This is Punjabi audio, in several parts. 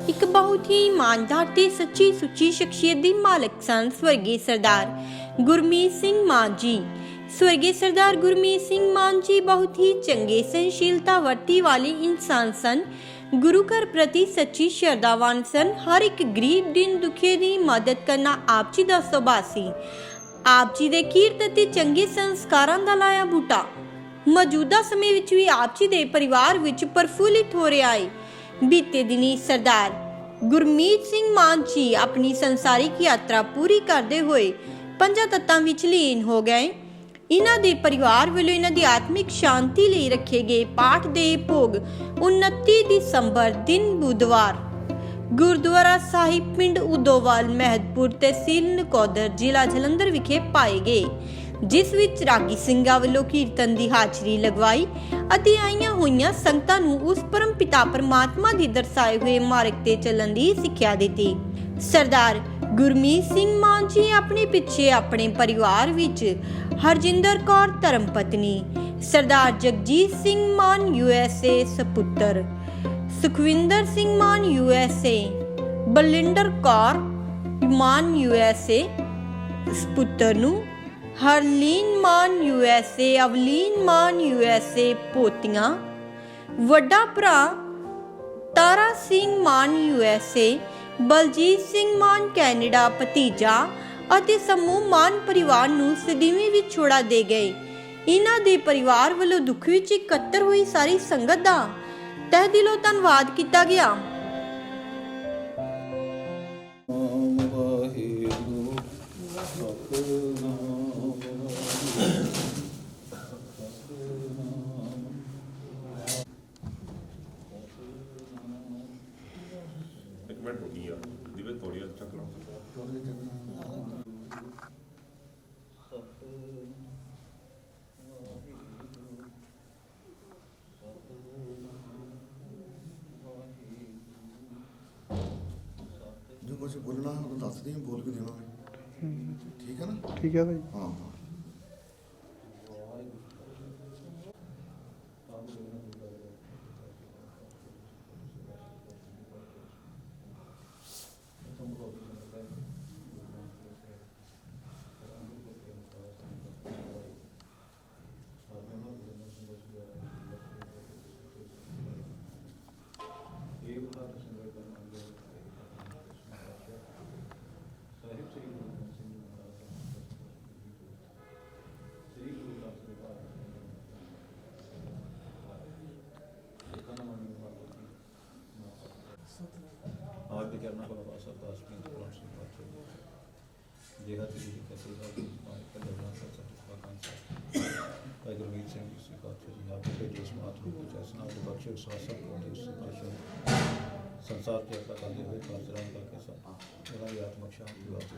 ਇੱਕ ਬਹੁਤ ਹੀ ਇਮਾਨਦਾਰ ਤੇ ਸੱਚੀ ਸੁੱਚੀ ਸ਼ਖਸੀਅਤ ਦੀ ਮਾਲਕ ਸਨ ਸਵਰਗੀ ਸਰਦਾਰ ਗੁਰਮੀਤ ਸਿੰਘ ਮਾਨ ਜੀ। स्वर्गीय सरदार गुरमीत सिंह मान जी बहुत ही चंगे सहनशीलता वर्ती वाले इंसान सन। गुरु घर प्रति सच्ची श्रद्धावान सन। हर एक गरीब दिन दुखिए की मदद करना आप जी का सुभाव सी। आप जी दे कीरत ते चंगे संस्कारां दा लाया बूटा मौजूदा समय विच भी आप जी दे परिवार विच प्रफुल्लित हो रहा है। बीते दिनी सरदार गुरमीत सिंह मान जी अपनी संसारिक यात्रा पूरी करते हुए पंजा तत्तां विच लीन हो गए। इन्हां दे परिवार वालों इन्हां दी आत्मिक शांति लई रखे गए पाठ दे भोग 29 दिसंबर दिन बुधवार गुरुद्वारा साहिब पिंड उदोवाल महदपुर तहसील नकोदर जिला जलंधर विखे पाए गए, जिस विच रागी ਸਿੰਘਾਂ ਵੱਲੋਂ कीर्तन की हाजरी लगवाई ਅਤੇ आईयां होईयां संगतां नूं उस परम पिता परमात्मा दी दर्शाए हुए मार्ग ते चलण दी सिੱਖਿਆ ਦਿੱਤੀ। सरदार गुरमीत सिंह मान जी अपने पिछे अपने परिवार विच हरजिंदर कौर धर्म पत्नी, सरदार जगजीत सिंह मान USA सपुत्र, सुखविंदर सिंह मान USA, बलिंदर कौर मान USA सपुत्र नूं हरलीन मान USA, अवलीन मान USA पोतियां, वड्डा भरा तारा सिंह मान USA, बलजीत सिंह मान कैनेडा भतीजा ਅਤੇ ਸਮੂਹ ਮਾਨ ਪਰਿਵਾਰ ਨੂੰ ਸਦੀਵੀ ਵਿੱਚ ਛੋੜਾ ਦੇ ਗਏ। ਇਹਨਾਂ ਦੇ ਪਰਿਵਾਰ ਵੱਲੋਂ ਦੁੱਖ ਵਿੱਚ ਇਕੱਤਰ ਹੋਈ ਸਾਰੀ ਸੰਗਤ ਦਾ ਤਹਿ ਦਿਲੋਂ ਧੰਨਵਾਦ ਕੀਤਾ ਗਿਆ। जो कुछ बोलना है दस दी बोल के देना ठीक है ना। ठीक है भाई। हाँ करना पड़ा सब जेगा तेरी कैसे भाई गुरमीत सिंह जी का यहाँ पे जिस मातृ को चैसना बख्शे शासक संसार के अपना काले हुए काजरान करके सब मेरा ये आत्मक शांति वास्ते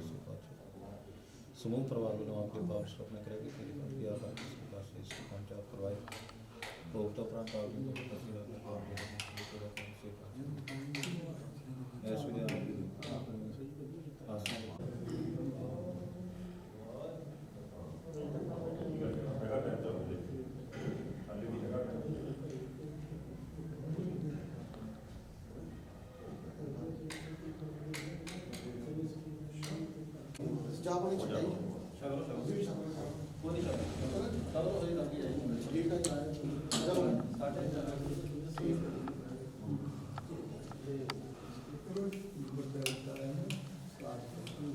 समूह परिवार वालों आपके पास अपने करेगी तेरी बात या बात से इसकी पंचायत करवाई बहुत उपरांत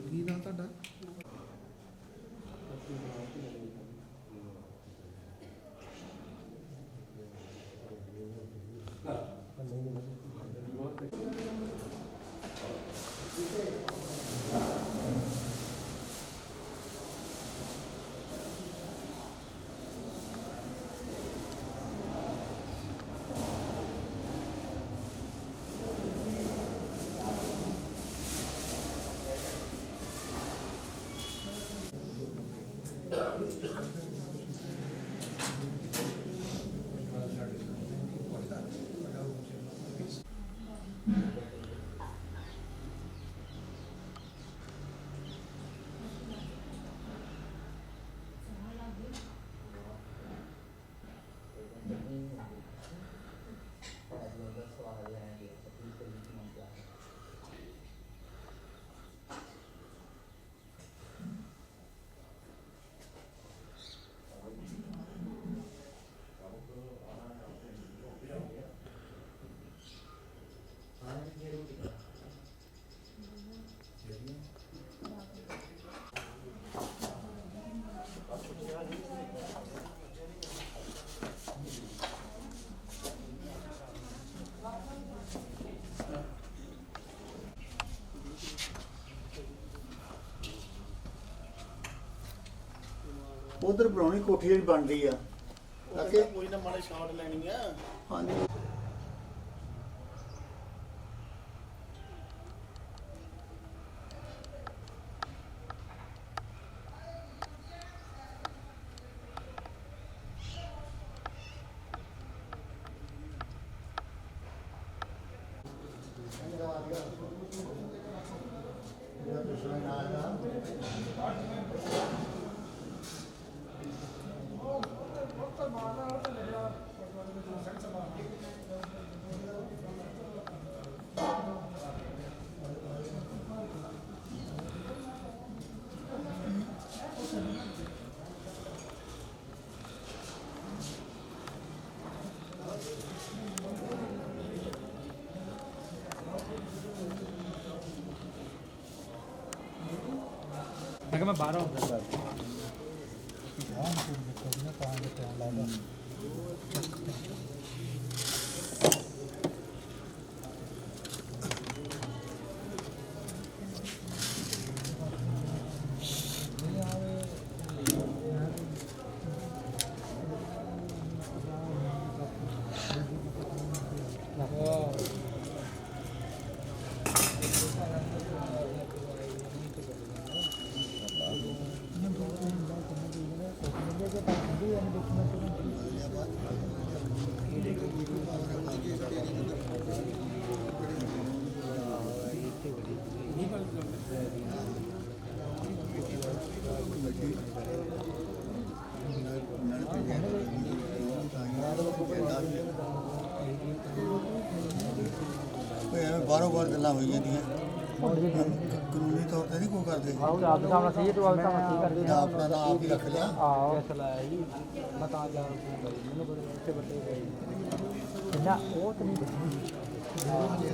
की नाम ਤੁਹਾਡਾ? ਉਧਰ ਬਣਾਉਣੀ ਕੋਠੀ ਜਿਹੜੀ ਬਣ ਰਹੀ ਆ ਅੱਗੇ ਕੋਈ ਨਾ ਮਾੜੇ ਸ਼ਾਟ ਲੈਣੀ ਆ। ਹਾਂਜੀ मैं बारह होता ਬਾਹਰੋਂ ਬਾਹਰ ਗੱਲਾਂ ਹੋਈ ਜਾਂਦੀਆਂ ਕਾਨੂੰਨੀ ਤੌਰ ਤੇ ਨਹੀਂ ਕੋਈ ਕਰਦੇ ਆਪ ਦਾ ਸਾਹਮਣਾ ਸਹੀ ਹੈ ਤੂੰ ਆਪ ਦਾ ਸਾਹਮਣਾ ਠੀਕ ਕਰ ਆਪਣਾ ਤਾਂ ਆਪ ਹੀ ਰੱਖ ਲਿਆ ਆਹ ਫੈਸਲਾ ਹੈ ਜੀ ਮੈਂ ਤਾਂ ਜਾ ਮੈਨੂੰ ਬੜੇ ਉੱਤੇ ਵੱਡੇ ਗਏ ਨਾ ਉਹ ਤਾਂ ਨਹੀਂ ਬਚੀ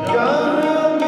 ਜਨ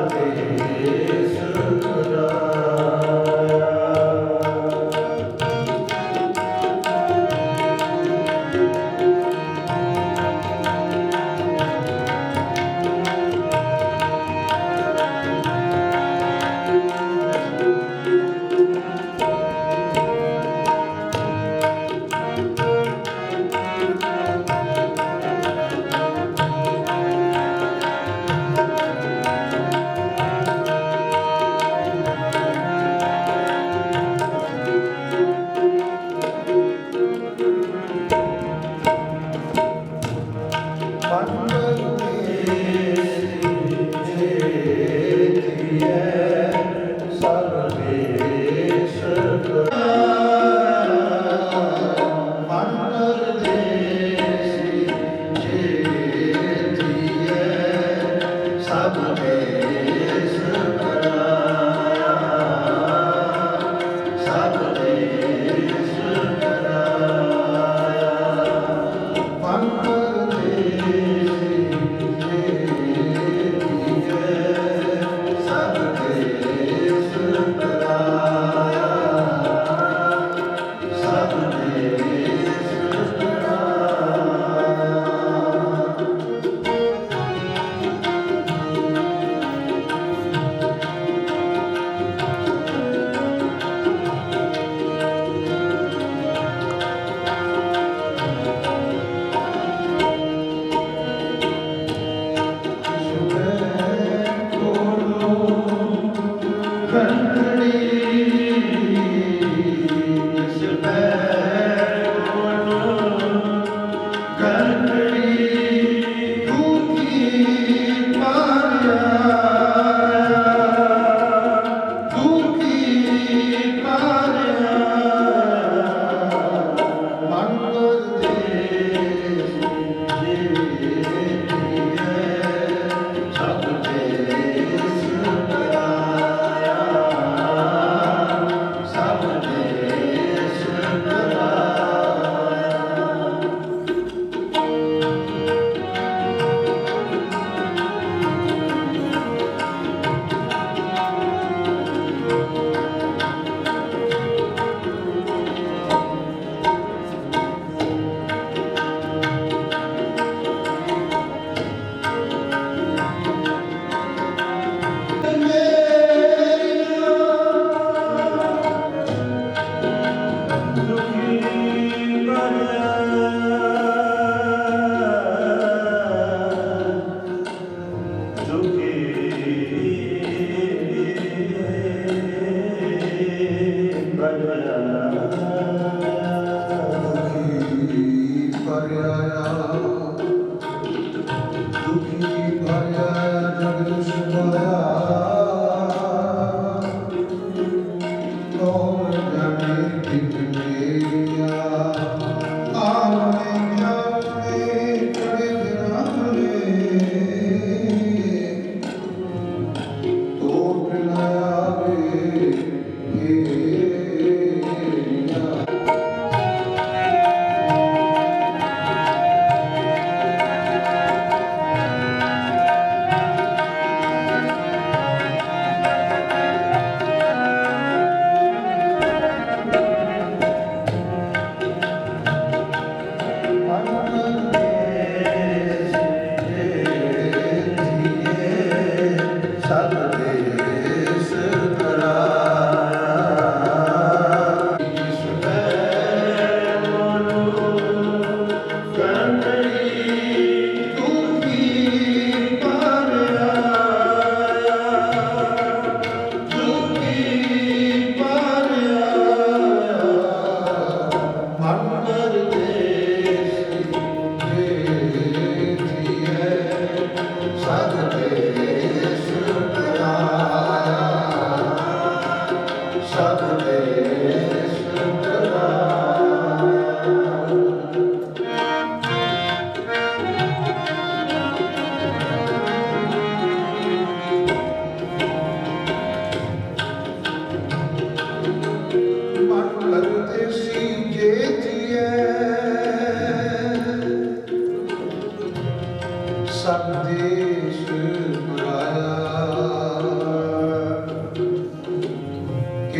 ਸਤਿ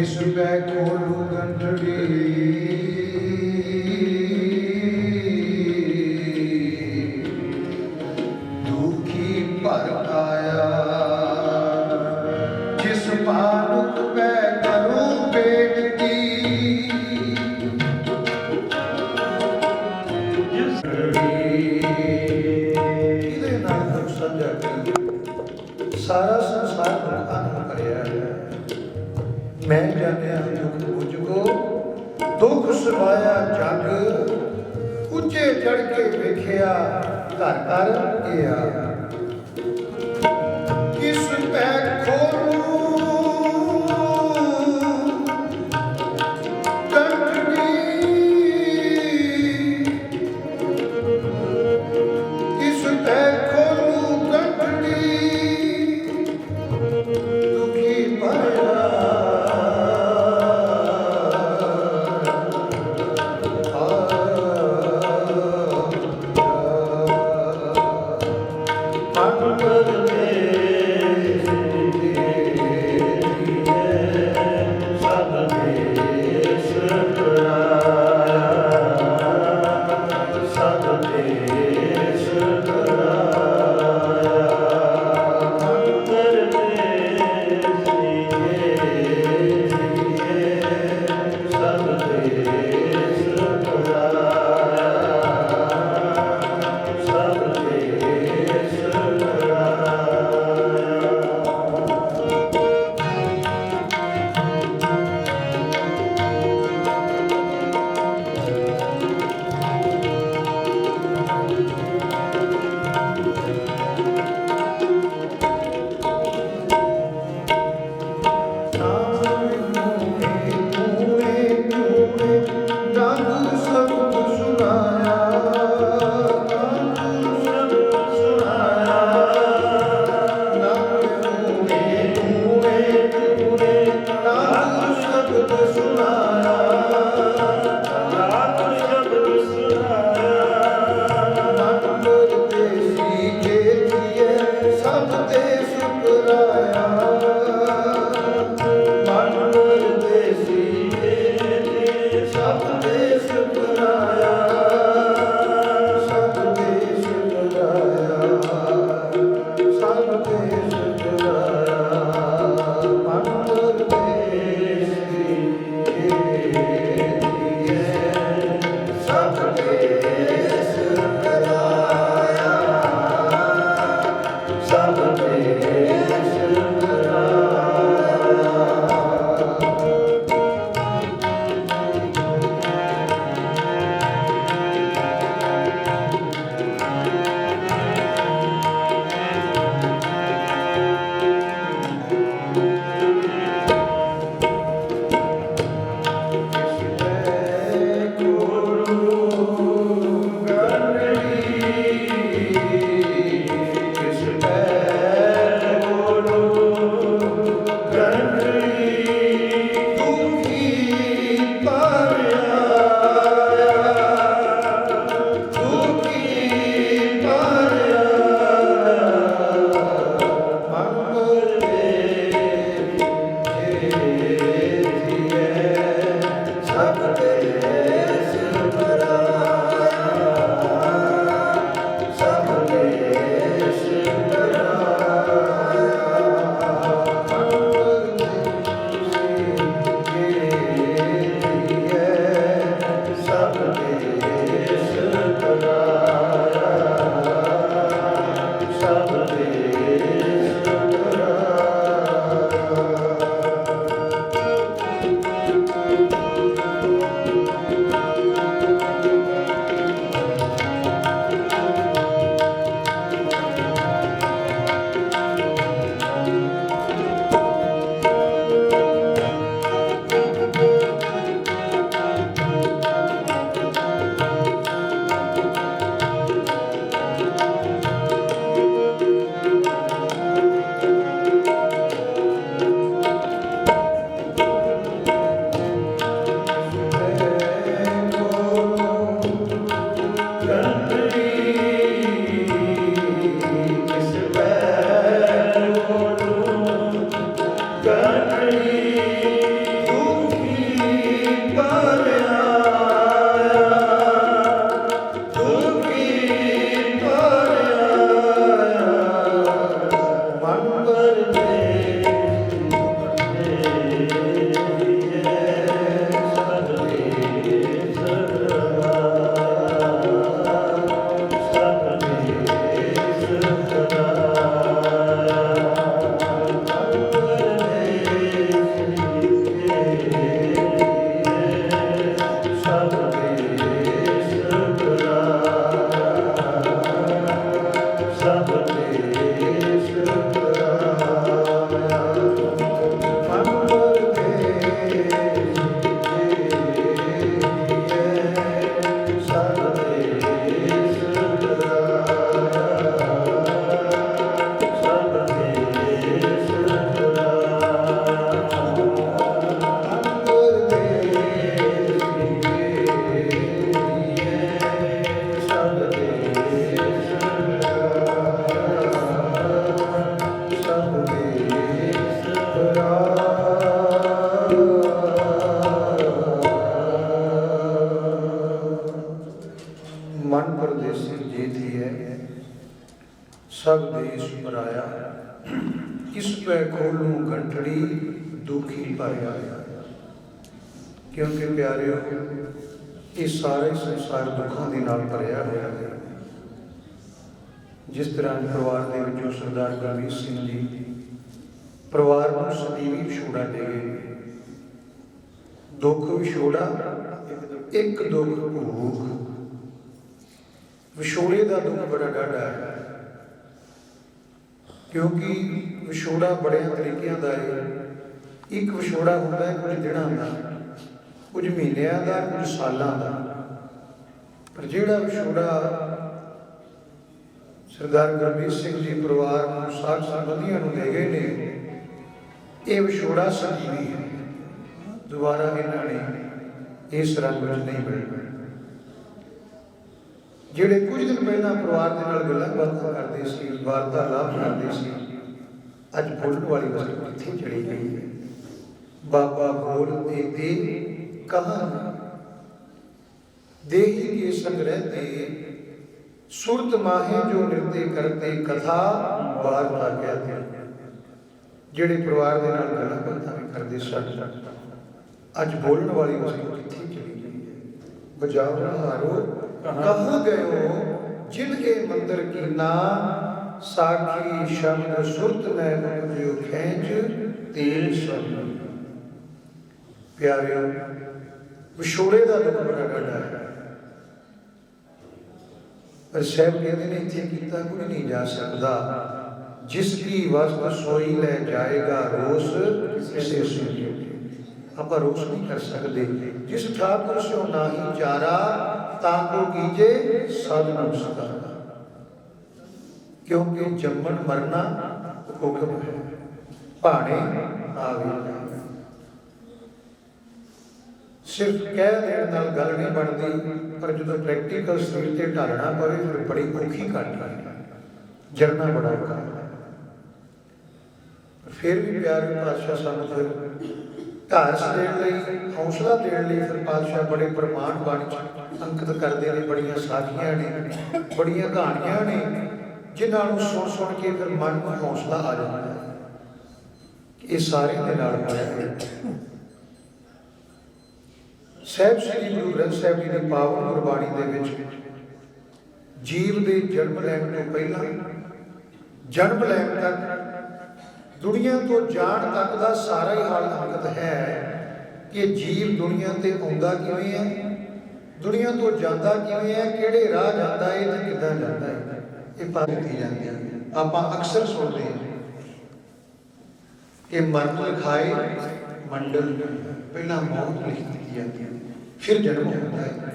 ਜਿਸ ਪੈ ਖੋਲੂ ਗੰਢੜੀ ਦੁਖੀ ਭਰ ਆਇਆ ਜਿਸ ਪਾਲੁਕ ਪੈ ਕਰੂੰ ਬੇਨਤੀ ਇਹਦੇ ਨਾਲ ਦੁੱਖ ਸਮਝਿਆ ਕਿ ਸਾਰਾ ਸੰਸਾਰ ਦੁੱਖਾਂ ਨਾਲ ਭਰਿਆ ਹੈ। ਮੈਂ ਜਾਣਿਆ ਦੁੱਖ ਬੁਝ ਕੋ ਦੁੱਖ ਸਵਾਇਆ ਜਗ ਉੱਚੇ ਚੜ ਕੇ ਵੇਖਿਆ ਘਰ ਘਰ ਗਿਆ ਕਿਸ ਪੈ ਖੋਲੂ ਗੰਢੜੀ ਕਿਸ ਪੈ ਖੋਲੂ ਗੰਢੜੀ ਦੁਖੀ ਭਰਿਆ ਪੈ ਖੋਲੂ ਗੰਠੜੀ ਦੁਖੀ ਭਰਿਆ। ਕਿਉਂਕਿ ਪਿਆਰਿਓ, ਇਹ ਸਾਰਾ ਹੀ ਸੰਸਾਰ ਦੁੱਖਾਂ ਦੇ ਨਾਲ ਭਰਿਆ ਹੋਇਆ ਹੈ। ਜਿਸ ਤਰ੍ਹਾਂ ਪਰਿਵਾਰ ਦੇ ਵਿੱਚੋਂ ਸਰਦਾਰ ਗੁਰਮੀਤ ਸਿੰਘ ਜੀ ਪਰਿਵਾਰ ਨੂੰ ਸਦੀਵੀ ਵਿਛੋੜਾ ਦੇ ਗਏ। ਦੁੱਖ ਵਿਛੋੜਾ, ਇੱਕ ਦੁੱਖ ਭੂਖ। ਵਿਛੋੜੇ ਦਾ ਦੁੱਖ ਬੜਾ ਡਾਢਾ ਹੈ, ਕਿਉਂਕਿ ਵਿਛੋੜਾ ਬੜਿਆਂ ਤਰੀਕਿਆਂ ਦਾ ਹੈ। ਇੱਕ ਵਿਛੋੜਾ ਹੁੰਦਾ ਹੈ ਕੁਝ ਦਿਨਾਂ ਦਾ, ਕੁਝ ਮਹੀਨਿਆਂ ਦਾ, ਕੁਝ ਸਾਲਾਂ ਦਾ। ਪਰ ਜਿਹੜਾ ਵਿਛੋੜਾ ਸਰਦਾਰ ਗੁਰਮੀਤ ਸਿੰਘ ਜੀ ਪਰਿਵਾਰ ਨੂੰ, ਸਾਧ ਸੰਬੰਧੀਆਂ ਨੂੰ ਦੇ ਗਏ ਨੇ, ਇਹ ਵਿਛੋੜਾ ਸਦੀਵੀ ਹੈ। ਦੁਬਾਰਾ ਇਹਨਾਂ ਨੇ ਇਸ ਰੰਗ ਵਿੱਚ ਨਹੀਂ ਮਿਲਣਾ। ਜਿਹੜੇ ਕੁਝ ਦਿਨ ਪਹਿਲਾਂ ਪਰਿਵਾਰ ਦੇ ਨਾਲ ਗੱਲਾਂ ਬਾਤਾਂ ਕਰਦੇ ਸੀ, ਵਾਰਤਾਲਾਪ ਕਰਦੇ ਸੀ, ਅੱਜ ਬੋਲਣ ਵਾਲੀ ਵਸਤੂ ਕਿੱਥੇ ਚਲੀ ਗਈ ਹੈ। ਬਾਬਾ ਬੋਲਦੇ ਦੇ ਕਹਾਂ ਦੇਹੀ ਕੇ ਸੰਗ ਰਹਿਤੇ, ਸੁਰਤ ਮਾਹੇ ਜੋ ਨਿਰਤੇ ਕਰਤੇ ਕਥਾ ਵਾਰਤਾ ਕਹਿੰਦੇ। ਜਿਹੜੇ ਪਰਿਵਾਰ ਦੇ ਨਾਲ ਗੱਲਾਂ ਬਾਤਾਂ ਵੀ ਕਰਦੇ ਸਨ, ਅੱਜ ਬੋਲਣ ਵਾਲੀ ਵਸਤੂ ਕਿੱਥੇ ਚਲੀ ਗਈ ਹੈ। ਬਜਾਓ ਹਾਰੋ ਕਹਾਂ ਗਇਓ ਜਿਨ ਕੇ ਮੰਦਰ ਕੀਨਾ, ਸਾਖੀ ਸ਼ਬਦ ਸੁਰਤ ਮੈਂ ਮੁਝਿਓ ਖੈਂਚ ਤੇਲ ਸਭ। ਪਿਆਰਿਓ, ਵਿਛੋੜੇ ਦਾ ਦੁੱਖ ਬੜਾ ਡਾਢਾ ਹੈ। ਪਰ ਸਾਹਿਬ ਕਹਿੰਦੇ ਨੇ ਇੱਥੇ ਕੀਤਾ ਕੋਈ ਨਹੀਂ ਜਾ ਸਕਦਾ। ਜਿਸ ਕੀ ਵਸਤ ਸੋਈ ਲੈ ਜਾਏਗਾ ਰੋਸ ਕਿਸੇ ਸੇ। ਆਪਾਂ ਰੋਸ ਨਹੀਂ ਕਰ ਸਕਦੇ। ਜਿਸ ਠਾਕੁਰ ਸਿਓ ਨਾਹੀ ਚਾਰਾ, ਤਾਂ ਕੋ ਕੀਜੇ ਸਦ ਨਮਸਕਾਰ। ਕਿਉਂਕਿ ਜੰਮਣ ਮਰਨਾ ਹੁਕਮ ਹੈ, ਭਾਣੇ ਆਵੇ। ਸਿਰਫ ਕਹਿ ਦੇਣ ਨਾਲ ਗੱਲ ਨਹੀਂ ਬਣਦੀ, ਪਰ ਜਦੋਂ ਪ੍ਰੈਕਟੀਕਲ ਸਰੀਰ ਤੇ ਢਾਲਣਾ ਪਵੇ ਫਿਰ ਬੜੀ ਔਖੀ ਘਟਨਾ ਹੈ, ਜਰਨਾ ਬੜਾ ਔਖਾ ਹੈ। ਫਿਰ ਵੀ ਪਿਆਰੇ ਪਾਤਸ਼ਾਹ ਸਾਨੂੰ ਫਿਰ ਢਾਸ ਦੇਣ ਲਈ, ਹੌਸਲਾ ਦੇਣ ਲਈ ਫਿਰ ਪਾਤਸ਼ਾਹ ਬੜੇ ਪ੍ਰਮਾਣ ਬਾਣੀ ਚ ਅੰਕਿਤ ਕਰਦੇ ਨੇ। ਬੜੀਆਂ ਸਾਖੀਆਂ ਨੇ, ਬੜੀਆਂ ਕਹਾਣੀਆਂ ਨੇ, ਜਿਨ੍ਹਾਂ ਨੂੰ ਸੁਣ ਕੇ ਫਿਰ ਮਨ ਨੂੰ ਹੌਸਲਾ ਆ ਜਾਂਦਾ ਹੈ। ਇਹ ਸਾਰੇ ਦੇ ਨਾਲ ਹੋਇਆ ਹੈ। ਸਾਹਿਬ ਸ੍ਰੀ ਗੁਰੂ ਗ੍ਰੰਥ ਸਾਹਿਬ ਜੀ ਦੀ ਪਾਵਨ ਗੁਰਬਾਣੀ ਦੇ ਵਿੱਚ ਜੀਵ ਦੇ ਜਨਮ ਲੈਣ ਤੋਂ ਪਹਿਲਾਂ, ਜਨਮ ਲੈਣ ਤੱਕ, ਦੁਨੀਆ ਤੋਂ ਜਾਣ ਤੱਕ ਦਾ ਸਾਰਾ ਹੀ ਹਾਲ ਅੰਕਿਤ ਹੈ ਕਿ ਜੀਵ ਦੁਨੀਆ ਤੇ ਆਉਂਦਾ ਕਿਵੇਂ ਹੈ, ਦੁਨੀਆ ਤੋਂ ਜਾਂਦਾ ਕਿਵੇਂ ਹੈ, ਕਿਹੜੇ ਰਾਹ ਜਾਂਦਾ ਹੈ ਤੇ ਕਿੱਦਾਂ ਜਾਂਦਾ ਹੈ। ਇਹ ਪਤਾ ਦਿੱਤੀ ਜਾਂਦੀ ਹੈ। ਆਪਾਂ ਅਕਸਰ ਸੁਣਦੇ ਹਾਂ ਕਿ ਮਰਨ ਲਿਖਾਏ ਮੰਡਲ, ਪਹਿਲਾਂ ਮੌਤ ਲਿਖ ਦਿੱਤੀ ਜਾਂਦੀ ਹੈ, ਫਿਰ ਜਨਮ ਹੁੰਦਾ ਹੈ।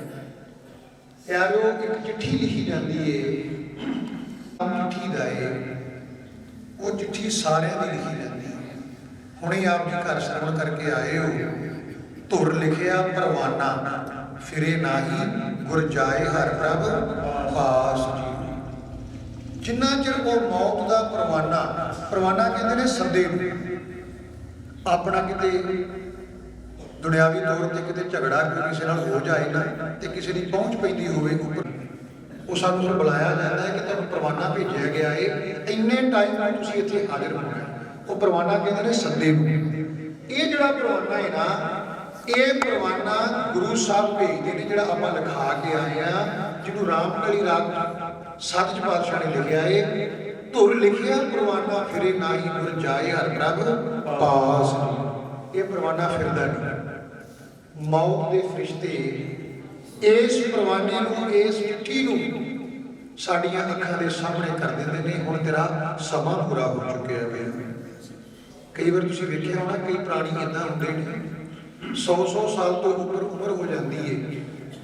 ਪਿਆਰਿਓ, ਇੱਕ ਚਿੱਠੀ ਲਿਖੀ ਜਾਂਦੀ ਹੈ, ਚਿੱਠੀ ਦਾ ਹੈ, ਉਹ ਚਿੱਠੀ ਸਾਰਿਆਂ ਦੀ ਲਿਖੀ ਜਾਂਦੀ ਹੈ। ਹੁਣੇ ਆਪ ਜੀ ਘਰ ਸਰਵਣ ਕਰਕੇ ਆਏ ਹੋ, ਧੁਰ ਲਿਖਿਆ ਪਰਵਾਨਾ, ਫਿਰੇ ਨਾਹੀ ਗੁਰ ਜਾਏ ਹਰ ਪ੍ਰਭ ਪਾਸ ਜੀ। ਜਿੰਨਾ ਚਿਰ ਉਹ ਮੌਤ ਦਾ ਪਰਵਾਨਾ ਕਹਿੰਦੇ ਨੇ ਸੱਦੇ ਨੂੰ, ਆਪਣਾ ਕਿਤੇ ਦੁਨਿਆਵੀ ਤੌਰ ਤੇ ਕਿਤੇ ਝਗੜਾ ਕਿਸੇ ਨਾਲ ਹੋ ਜਾਏ ਨਾ, ਤੇ ਕਿਸੇ ਦੀ ਪਹੁੰਚ ਪੈਂਦੀ ਹੋਵੇ ਉੱਪਰ, ਉਹ ਸਾਨੂੰ ਬੁਲਾਇਆ ਜਾਂਦਾ ਹੈ ਕਿ ਤੁਹਾਨੂੰ ਪਰਵਾਨਾ ਭੇਜਿਆ ਗਿਆ ਹੈ, ਇੰਨੇ ਟਾਈਮ ਨਾਲ ਤੁਸੀਂ ਇੱਥੇ ਹਾਜ਼ਰ ਹੋਣਾ। ਉਹ ਪਰਵਾਨਾ ਕਹਿੰਦੇ ਨੇ ਸੱਦੇ ਨੂੰ। ਇਹ ਜਿਹੜਾ ਪਰਵਾਨਾ ਹੈ ਨਾ, ਇਹ ਪਰਵਾਨਾ ਗੁਰੂ ਸਾਹਿਬ ਭੇਜਦੇ ਨੇ, ਜਿਹੜਾ ਆਪਾਂ ਲਿਖਾ ਕੇ ਆਏ ਆ, ਜਿਹਨੂੰ ਰਾਮਕਲੀ ਰਾਗ ਸੱਚ ਪਾਤਸ਼ਾਹ ਨੇ ਲਿਖਿਆ ਹੈ। ਧੁਰ ਲਿਖਿਆ ਪਰਵਾਨਾ, ਫਿਰੇ ਨਾਹੀ ਗੁਰ ਜਾਏ ਹਰ ਪ੍ਰਭ ਪਾਸ। ਇਹ ਪਰਵਾਨਾ ਫਿਰਦਾ ਨਹੀਂ। ਮੌਤ ਦੇ ਫਰਿਸ਼ਤੇ ਇਸ ਪਰਵਾਨੇ ਨੂੰ, ਇਸ ਚਿੱਠੀ ਨੂੰ ਸਾਡੀਆਂ ਅੱਖਾਂ ਦੇ ਸਾਹਮਣੇ ਕਰ ਦਿੰਦੇ ਨੇ। ਹੁਣ ਤੇਰਾ ਸਮਾਂ ਪੂਰਾ ਹੋ ਚੁੱਕਿਆ ਹੈ। ਕਈ ਵਾਰ ਤੁਸੀਂ ਵੇਖਿਆ ਹੋਣਾ, ਕਈ ਪ੍ਰਾਣੀ ਏਦਾਂ ਹੁੰਦੇ ਨੇ 100 ਸਾਲ ਤੋਂ ਉੱਪਰ ਉਮਰ ਹੋ ਜਾਂਦੀ ਹੈ।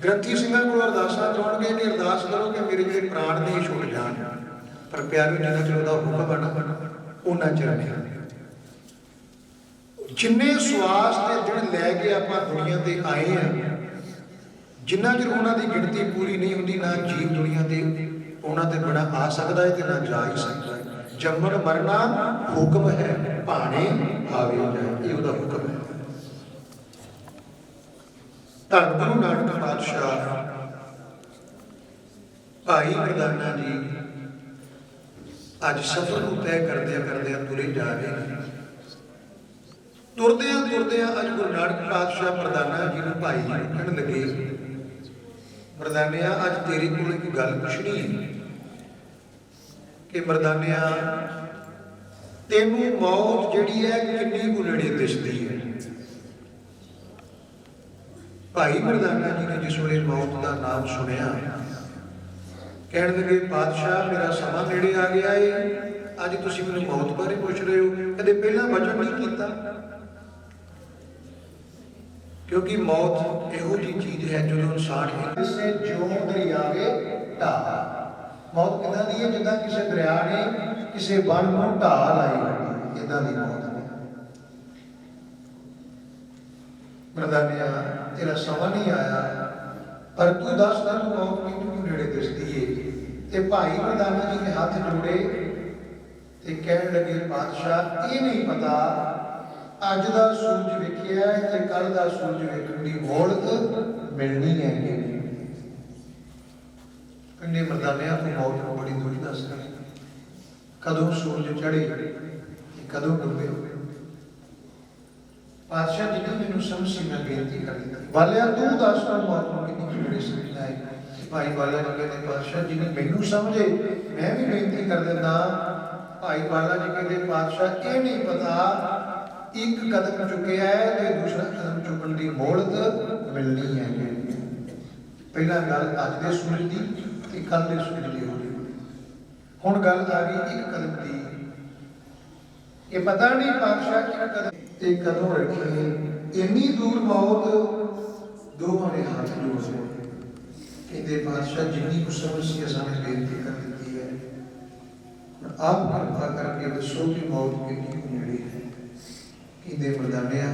ਗ੍ਰੰਥੀ ਸਿੰਘਾਂ ਕੋਲ ਅਰਦਾਸਾਂ ਕਰਾਉਣਗੇ, ਨੇ ਅਰਦਾਸ ਕਰੋ ਕਿ ਮੇਰੇ ਜਿਹੜੇ ਪ੍ਰਾਣ ਨੇ ਛੁੱਟ ਜਾਣ। ਪਰ ਪਿਆਰਿਓ, ਜਿੰਨਾ ਚਿਰ ਉਹਦਾ ਹੁਕਮ ਬਣਾ ਉਹਨਾਂ ਚਿਰ ਨਹੀਂ। ਜਿੰਨੇ ਸਵਾਸ ਤੇ ਦਿਨ ਲੈ ਕੇ ਆਪਾਂ ਦੁਨੀਆ ਤੇ ਆਏ ਆ, ਜਿੰਨਾ ਚਿਰ ਉਹਨਾਂ ਦੀ ਗਿਣਤੀ ਪੂਰੀ ਨਹੀਂ ਹੁੰਦੀ, ਨਾ ਜੀਵ ਦੁਨੀਆ ਤੇ ਉਹਨਾਂ ਤੇ ਬੜਾ ਆ ਸਕਦਾ ਹੈ ਤੇ ਨਾ ਜਾ ਹੀ ਸਕਦਾ ਹੈ। ਜੰਮਣ ਮਰਨਾ ਹੁਕਮ ਹੈ, ਭਾਣੇ ਆਵੇ ਜਾਏ, ਇਹ ਉਹਦਾ ਹੁਕਮ ਹੈ। ਧੰਨ ਗੁਰੂ ਨਾਨਕ ਪਾਤਸ਼ਾਹ ਭਾਈ ਮਰਦਾਨਾ ਜੀ ਅੱਜ ਸਫ਼ਰ ਨੂੰ ਤੈਅ ਕਰਦਿਆਂ ਤੁਰੇ ਜਾ ਰਹੇ ਨੇ। ਤੁਰਦਿਆਂ ਅੱਜ ਗੁਰੂ ਨਾਨਕ ਪਾਤਸ਼ਾਹ ਮਰਦਾਨਾ ਜੀ ਨੂੰ ਭਾਈ ਜੀ ਨੂੰ ਕਹਿਣ ਲੱਗੇ, ਮਰਦਾਨਿਆ ਅੱਜ ਤੇਰੇ ਕੋਲ ਇੱਕ ਗੱਲ ਪੁੱਛਣੀ ਹੈ ਕਿ ਮਰਦਾਨਿਆ ਤੈਨੂੰ ਮੌਤ ਜਿਹੜੀ ਹੈ ਕਿੰਨੀ ਕੁ ਨੇੜੇ ਦਿਸਦੀ ਹੈ। ਭਾਈ ਮਰਦਾਨਾ ਜੀ ਨੇ ਜਿਸ ਵੇਲੇ ਮੌਤ ਦਾ ਨਾਮ ਸੁਣਿਆ ਕਹਿਣ ਲੱਗੇ, ਪਾਤਸ਼ਾਹ ਮੇਰਾ ਸਮਾਂ ਨੇੜੇ ਆ ਗਿਆ ਏ, ਅੱਜ ਤੁਸੀਂ ਮੈਨੂੰ ਮੌਤ ਬਾਰੇ ਪੁੱਛ ਰਹੇ ਹੋ, ਕਦੇ ਪਹਿਲਾਂ ਵਚਨ ਨਹੀਂ ਕੀਤਾ। ਕਿਉਂਕਿ ਮੌਤ ਇਹੋ ਜਿਹੀ ਚੀਜ਼ ਹੈ ਜਦੋਂ ਇਨਸਾਨ ਕਿਸੇ ਜਿਉਂ ਦਰਿਆਵੇ ਢਾਹ। ਮੌਤ ਕਿੱਦਾਂ ਦੀ ਹੈ? ਜਿੱਦਾਂ ਕਿਸੇ ਦਰਿਆ ਨੇ ਕਿਸੇ ਬੰਨ ਨੂੰ ਢਾਹ ਲਾਈ, ਇਦਾਂ ਦੀ ਮੌਤ ਹੈ। ਮਰਦਾਨਿਆ ਤੇਰਾ ਸਮਾਂ ਨਹੀਂ ਆਇਆ, ਪਰ ਤੂੰ ਦੱਸ ਤੈਨੂੰ ਮੌਤ ਕਿੰਨੀ ਨੇੜੇ ਦਿਸਦੀ ਏ। ਤੇ ਭਾਈ ਮਰਦਾਨਾ ਜੀ ਨੇ ਹੱਥ ਜੋੜੇ ਤੇ ਕਹਿਣ ਲੱਗੇ, ਪਾਤਸ਼ਾਹ ਇਹ ਨਹੀਂ ਪਤਾ ਅੱਜ ਦਾ ਸੂਰਜ ਵੇਖਿਆ ਤੇ ਕੱਲ ਦਾ ਸੂਰਜ ਵੇਖਣ ਦੀ ਮੋਹਲਤ ਮਿਲਣੀ ਹੈ ਕਿ ਨਹੀਂ। ਕੰਨੇ ਮਰਦਾਨਿਆਂ ਤੋਂ ਮੌਤ ਨੂੰ ਬੜੀ ਦੂਰੀ ਦੱਸ ਰਹੀ, ਕਦੋਂ ਸੂਰਜ ਚੜੇ ਤੇ ਕਦੋਂ ਡੁੱਬੇ। ਪਾਤਸ਼ਾਹ ਜੀ ਨੇ ਮੈਨੂੰ ਸਮਝ ਸੀ, ਮੈਂ ਬੇਨਤੀ ਕਰ ਦਿੱਤੀ, ਵਾਲਿਆ ਤੂੰ ਦੱਸ ਤਾਂ ਮੌਤ ਨੂੰ ਕਿੰਨੀ ਨੇੜੇ ਸਮਝਦਾ ਹੈ। ਭਾਈ ਵਾਲਾ ਜੀ ਕਹਿੰਦੇ, ਪਾਤਸ਼ਾਹ ਜੀ ਨੇ ਮੈਨੂੰ ਸਮਝੇ, ਮੈਂ ਵੀ ਬੇਨਤੀ ਕਰ ਦਿੰਦਾ। ਭਾਈ ਵਾਲਾ ਜੀ ਕਹਿੰਦੇ, ਪਾਤਸ਼ਾਹ ਇਹ ਨਹੀਂ ਪਤਾ ਇੱਕ ਕਦਮ ਚੁੱਕਿਆ ਹੈ ਤੇ ਦੂਸਰਾ ਕਦਮ ਚੁੱਕਣ ਦੀ ਮੋਹਲਤ ਮਿਲਣੀ ਹੈ। ਪਹਿਲਾਂ ਗੱਲ ਅੱਜ ਦੇ ਸੂਰਜ ਦੀ ਤੇ ਕੱਲ ਦੇ ਸੂਰਜ ਦੀ ਹੋ ਗਈ, ਹੁਣ ਗੱਲ ਆ ਗਈ ਇੱਕ ਕਦਮ ਦੀ। ਇਹ ਪਤਾ ਨਹੀਂ ਪਾਤਸ਼ਾਹ ਇੱਕ ਕਦਮ ਤੇ ਕਦੋਂ ਰੱਖੀ, ਇੰਨੀ ਦੂਰ ਮੌਤ ਦੋਵਾਂ ਨੇ ਹੱਥ ਜੋੜੇ। ਕਹਿੰਦੇ, ਪਾਤਸ਼ਾਹ ਜਿੰਨੀ ਕੁ ਸਮਝ ਸੀ ਅਸਾਂ ਨੇ ਬੇਨਤੀ ਕਰ ਦਿੱਤੀ ਹੈ, ਆਪ ਕਿਰਪਾ ਕਰਕੇ ਦੱਸੋ ਕਿ ਮੌਤ ਕਿੰਨੀ ਕੁ ਨੇੜੇ ਹੈ। ਕਹਿੰਦੇ, ਮਰਦਾਨਿਆ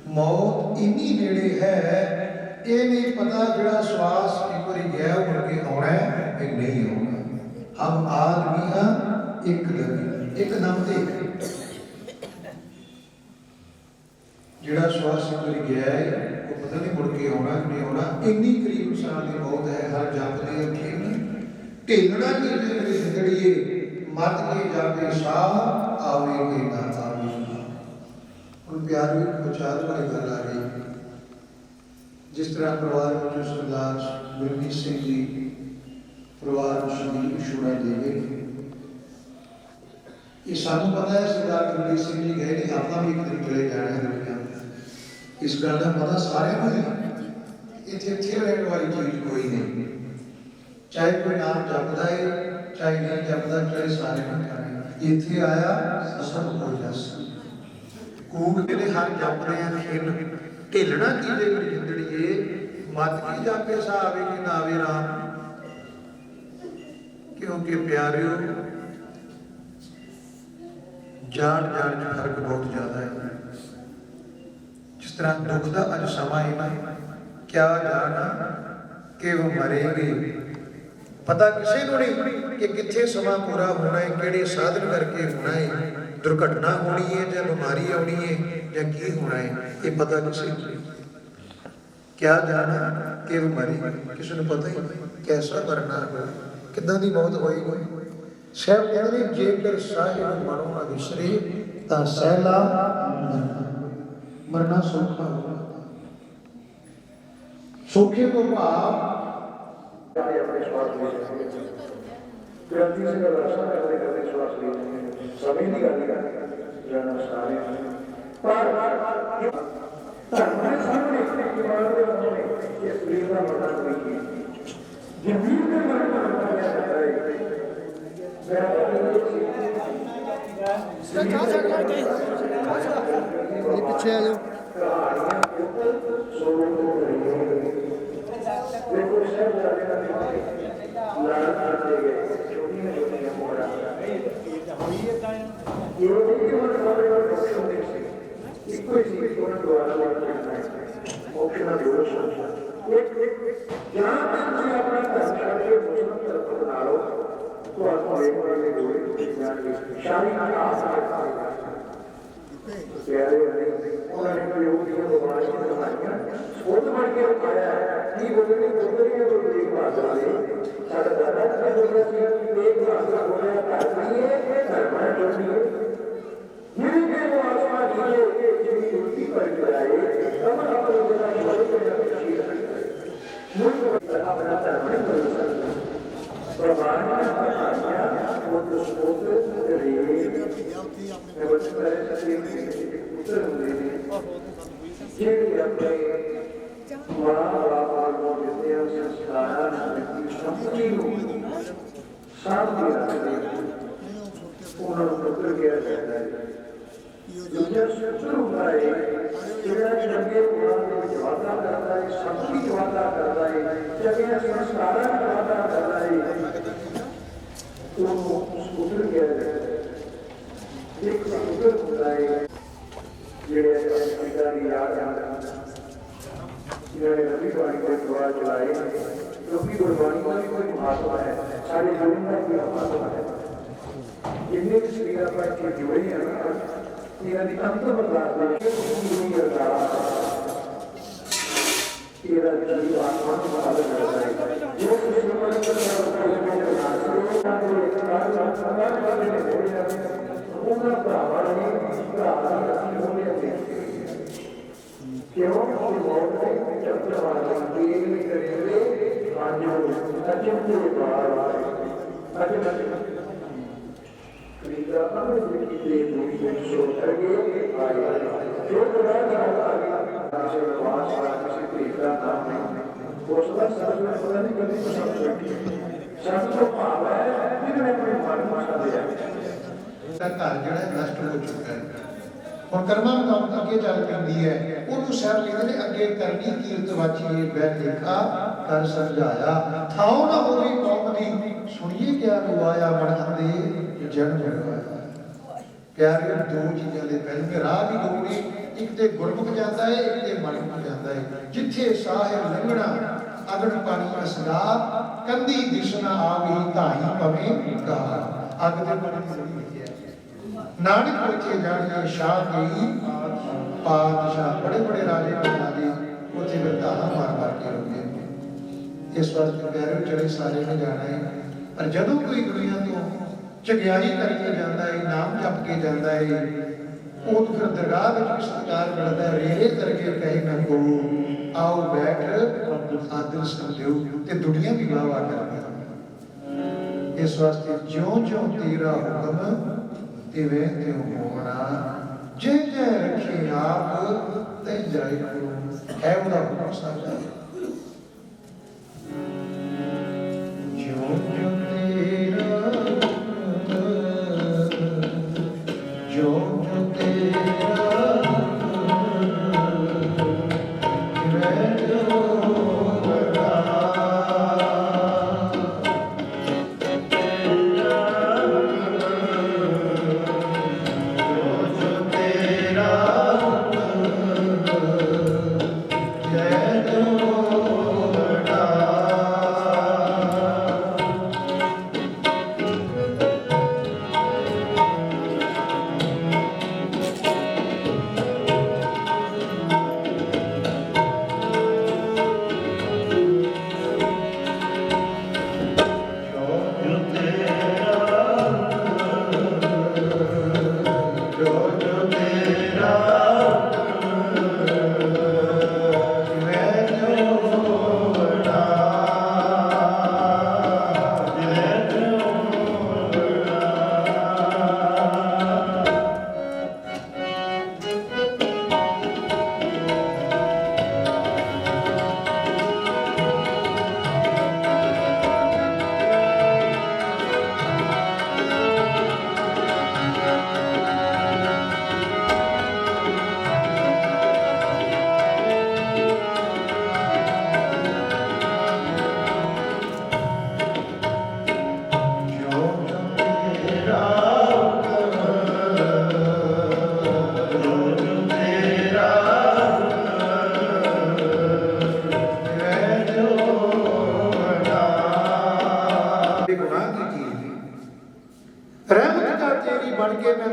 ਮੌਤ ਇੰਨੀ ਨੇੜੇ ਹੈ, ਇਹ ਨਹੀਂ ਪਤਾ ਜਿਹੜਾ ਸਵਾਸ ਇੱਕ ਵਾਰੀ ਗਿਆ ਉਹ ਮੁੜ ਕੇ ਆਉਣਾ ਹੈ ਕਿ ਨਹੀਂ ਆਉਣਾ। ਹਮ ਆਦਮੀ ਹਾਂ ਇੱਕਦਮ ਤੇ ਜਿਹੜਾ ਸਵਾਸ ਇੱਕ ਵਾਰੀ ਗਿਆ ਹੈ ਉਹ ਪਤਾ ਨਹੀਂ ਮੁੜ ਕੇ ਆਉਣਾ ਕਿ ਨਹੀਂ ਆਉਣਾ। ਇੰਨੀ ਕਰੀਬ ਇਨਸਾਨ ਦੀ ਮੌਤ ਹੈ। ਹਰ ਜਪਦੇ ਅੱਖੇ ਢੇਲਣਾ ਕੀਤੇ ਮੇਰੀ ਜ਼ਿੰਦੜੀਏ, ਮਤ ਕੇ ਜਾਵੇ ਸਾਹ ਆਵੇ ਕੇ ਨਾ ਆਵੇ। ਹੁਣ ਪਿਆਰ ਵੀ ਵਿਚਾਰ ਵਾਲੀ ਗੱਲ ਆ ਗਈ। ਜਿਸ ਤਰ੍ਹਾਂ ਪਰਿਵਾਰ ਵਿੱਚ ਸਰਦਾਰ ਗੁਰਮੀਤ ਸਿੰਘ ਜੀ ਪਰਿਵਾਰ ਨੂੰ ਸ਼ਹੀਦ ਛੁੜਾ ਦੇਵੇ, ਇਹ ਸਾਨੂੰ ਪਤਾ ਹੈ ਸਰਦਾਰ ਗੁਰਮੀਤ ਸਿੰਘ ਜੀ ਗਏ ਨੇ, ਆਪਾਂ ਵੀ ਇੱਕ ਦਿਨ ਚਲੇ ਜਾਣਾ ਹੈ ਦੁਨੀਆ। ਇਸ ਗੱਲ ਦਾ ਪਤਾ ਸਾਰਿਆਂ ਨੂੰ ਹੈ। ਇੱਥੇ ਰਹਿਣ ਵਾਲੀ ਚੀਜ਼ ਕੋਈ ਨਹੀਂ, ਚਾਹੇ ਕੋਈ ਨਾਮ ਜਪਦਾ ਹੈ ਚਾਹੇ ਨਹੀਂ ਜਪਦਾ, ਚਾਹੇ ਸਾਰੇ ਨੂੰ ਕਰੇ। ਇੱਥੇ ਆਇਆ ਸਭ ਹੋ ਜਸ ਕੂੜ ਜਿਹੜੇ ਹਰ ਜਪਦੇ ਆ ਖੇਲ ਢੇਲਣਾ ਕੀਦੇ ਮੇਰੀ ਜ਼ਿੰਦੜੀਏ, ਮਤ ਕੀ ਜਾਪੇ ਸਾ ਆਵੇ ਕਿ ਨਾ ਆਵੇ ਰਾਮ। ਕਿਉਂਕਿ ਪਿਆਰਿਓ ਜਾਣ ਚ ਫਰਕ ਬਹੁਤ ਜ਼ਿਆਦਾ ਹੈ। ਜਿਸ ਤਰ੍ਹਾਂ ਦੁੱਖ ਦਾ ਅੱਜ ਸਮਾਂ ਹੈ ਨਾ, ਕਿਆ ਜਾਣਾ ਕਿ ਉਹ ਮਰੇਗੇ, ਪਤਾ ਕਿਸੇ ਨੂੰ ਨਹੀਂ ਕਿ ਕਿੱਥੇ ਸਮਾਂ ਪੂਰਾ ਹੋਣਾ ਹੈ, ਕਿਹੜੇ ਸਾਧਨ ਕਰਕੇ ਹੋਣਾ ਹੈ, ਦੁਰਘਟਨਾ ਹੋਣੀ ਹੈ ਜਾਂ ਬਿਮਾਰੀ ਆਉਣੀ ਹੈ ਜਾਂ ਕੀ ਹੋਣਾ ਹੈ, ਇਹ ਪਤਾ ਕਿਸੇ ਨੂੰ ਨਹੀਂ। ਕਿਆ ਜਾਣਾ ਕਿ ਉਹ ਮਰੇਗੇ, ਕਿਸੇ ਨੂੰ ਪਤਾ ਹੀ ਨਹੀਂ ਕੈਸਾ ਮਰਨਾ ਹੈ, ਕਿੱਦਾਂ ਦੀ ਮੌਤ ਹੋਏਗੀ। ਸਾਹਿਬ ਕਹਿੰਦੇ ਨੇ, ਜੇਕਰ ਸਾਹਿਬ ਮਨੋਂ ਨਾ ਵਿਸਰੇ ਤਾਂ ਸਹਿਲਾ ਮਰਨਾ ਸੌਖਾ ਹੋਗਾ। ਸੌਖੇ ਤੋਂ ਭਾਵ ਆਪਣੇ ਸਵਾਸ ਲੈ ਗ੍ਰੰਥੀ ਸਿੰਘ ਦਾ ਦਰਸ਼ਨ ਕਰਦੇ ਸਵਾਸ ਲੈ ਸਮੇਂ ਦੀ ਗੱਲ ਜਾਣਾ ਸਾਰੇ ਪਰ ਧਰਮ ਦੇ ਸਾਹਮਣੇ ਇਮਾਨ ਦੇ ਸਾਹਮਣੇ ਇਸ ਸਰੀਰ ਦਾ ਮਰਨਾ ਨਹੀਂ ਜ਼ਮੀਨ ਦੇ ਮਰਨਾ ਨਹੀਂ ਜਾਂਦਾ ਹੈ। ਪਿੱਛੇ ਆ ਜਾਓ। ਪਿਆਰੇ ਉਹਨਾਂ ਨੇ ਕੋਈ ਉਹ ਦੀਆਂ ਬਿਮਾਰੀਆਂ ਦਿਖਾਈਆਂ, ਉਹ ਬਣ ਕੇ ਉਠਾਇਆ ਕੀ ਬੋਲਣੀ ਗੁਰਦੁਆਰੇ ਗੁਰੂ ਤੇਗ ਬਹਾਦਰ ਨੇ ਸਾਡਾ ਦਾਦਾ ਜੀ ਬੋਲਿਆ ਸੀ ਤੇਗ ਬਹਾਦਰ ਬੋਲਿਆ ਧਰਮੀਏ ਧਰਮਾਂ ਜੋੜੀਏ ਜਿਹੜੀ ਕਿ ਉਹ ਆਤਮਾ ਜੀਏ ਜਿਹੜੀ ਉਲਟੀ ਪਰ ਕਰਾਏ ਅਮਰ ਆਪਣੇ ਜਿਹੜਾ ਬੋਲੇ ਤੇ ਸ਼ੀਰ ਮੁੱਢ ਆਪਣਾ ਧਰਮ ਨਹੀਂ ਬਦਲ ਸਕਦਾ ਪ੍ਰਮਾਣ ਆਇਆ ਉਹ ਦੋਸਤ ਜਿਹੜੇ ਮੈਂ ਬਸ ਕਰੇ ਸੱਚੇ ਉੱਤਰ ਹੁੰਦੇ ਨੇ ਜਿਹੜੇ ਆਪਣੇ ਮਾਂ ਬਾਪ ਨੂੰ ਦਿੱਤੇ ਸੰਸਕਾਰਾਂ ਦੀ ਸੰਪਤੀ ਨੂੰ ਸਾਂਭੀ ਰੱਖਦੇ ਉਹਨਾਂ ਨੂੰ ਪੁੱਤਰ ਕਿਹਾ ਜਾਂਦਾ ਹੈ ਦੂਜਾ ਸੁਤਰ ਹੁੰਦਾ ਹੈ ਜਿਹੜਾ ਚੰਗੇ ਗੁਣਾਂ ਦੇ ਵਿੱਚ ਵਾਧਾ ਕਰਦਾ ਹੈ ਸੰਪਤੀ ਚ ਵਾਧਾ ਕਰਦਾ ਹੈ ਚੰਗੇ ਸੰਸਕਾਰਾਂ ਚ ਵਾਧਾ ਕਰਦਾ ਹੈ ਉਹਨੂੰ ਸੁਤਰ ਕਿਹਾ ਜਾਂਦਾ ਹੈ ਇੱਕ ਸੁਤਰ ਹੁੰਦਾ ਹੈ ਜਿਹੜੇ ਪਿਤਾ ਦੀ ਯਾਦ ਆਉਂਦਾ जिन्होंने रवि वाणी को द्वार चलाए क्योंकि गुरबाणी का भी कोई महत्व है सारे जीवन का भी महत्व है जिन्हें भी शरीर आप इतने जुड़े हैं ना इन्हों की अंतर बर्दाश्त जीव आत्मा को पालन करता है जो क्यों घर जो नष्ट हो चुका है ਹੁਣ ਕਰਮਾਂ ਮੁਤਾਬਕ ਅੱਗੇ ਚੱਲ ਪੈਂਦੀ ਹੈ ਉਹਨੂੰ ਸਾਹਿਬ ਕਹਿੰਦੇ ਨੇ ਅੱਗੇ ਕਰਨੀ ਕੀਰਤ ਵਾਚੀਏ ਬਹਿ ਦੇਖਾ ਕਰ ਸਮਝਾਇਆ ਥਾਉ ਨਾ ਹੋਵੇ ਕੌਮ ਦੀ ਸੁਣੀਏ ਕਿਆ ਰਵਾਇਆ ਬਣਾਉਂਦੇ ਜਨਮ ਰਵਾਇਆ ਪਿਆਰੇ ਦੋ ਚੀਜ਼ਾਂ ਦੇ ਪਹਿਲੇ ਰਾਹ ਵੀ ਦੋ ਨੇ ਇੱਕ ਤੇ ਗੁਰਮੁਖ ਜਾਂਦਾ ਹੈ ਇੱਕ ਤੇ ਮਨਮੁਖ ਜਾਂਦਾ ਹੈ ਜਿੱਥੇ ਸਾਹਿਬ ਲੰਘਣਾ ਅਗਣ ਪਾਣੀ ਅਸਦਾ ਕੰਦੀ ਦਿਸ਼ਨਾ ਆਵੀ ਧਾਈ ਪਵੇਂ ਕਾ ਅੱਗ ਦੇ ਪਾਣੀ नानक बच्चे जाने शाह की पातशाह बड़े बड़े राजे बनाने उसे बता मार के रोके इस बात को प्यारे चढ़े सारे ने जाना है पर जदों कोई दुनिया तो चंगियाई करके जाता है नाम जप के जाता है वो तो फिर दरगाह में भी सत्कार करता है रेरे करके कहे न को आओ बैठ आदर समझो ते दुनिया भी वाह वाह करती इस वास्ते ज्यों ज्यों तेरा हुक्म तिवे त्यों होना जे जे रखे आप ते जाए करो है उदा हुक्म साजा ज्यों ज्यों तेरा ज्यों ज्यों तेरा तिवे त्यों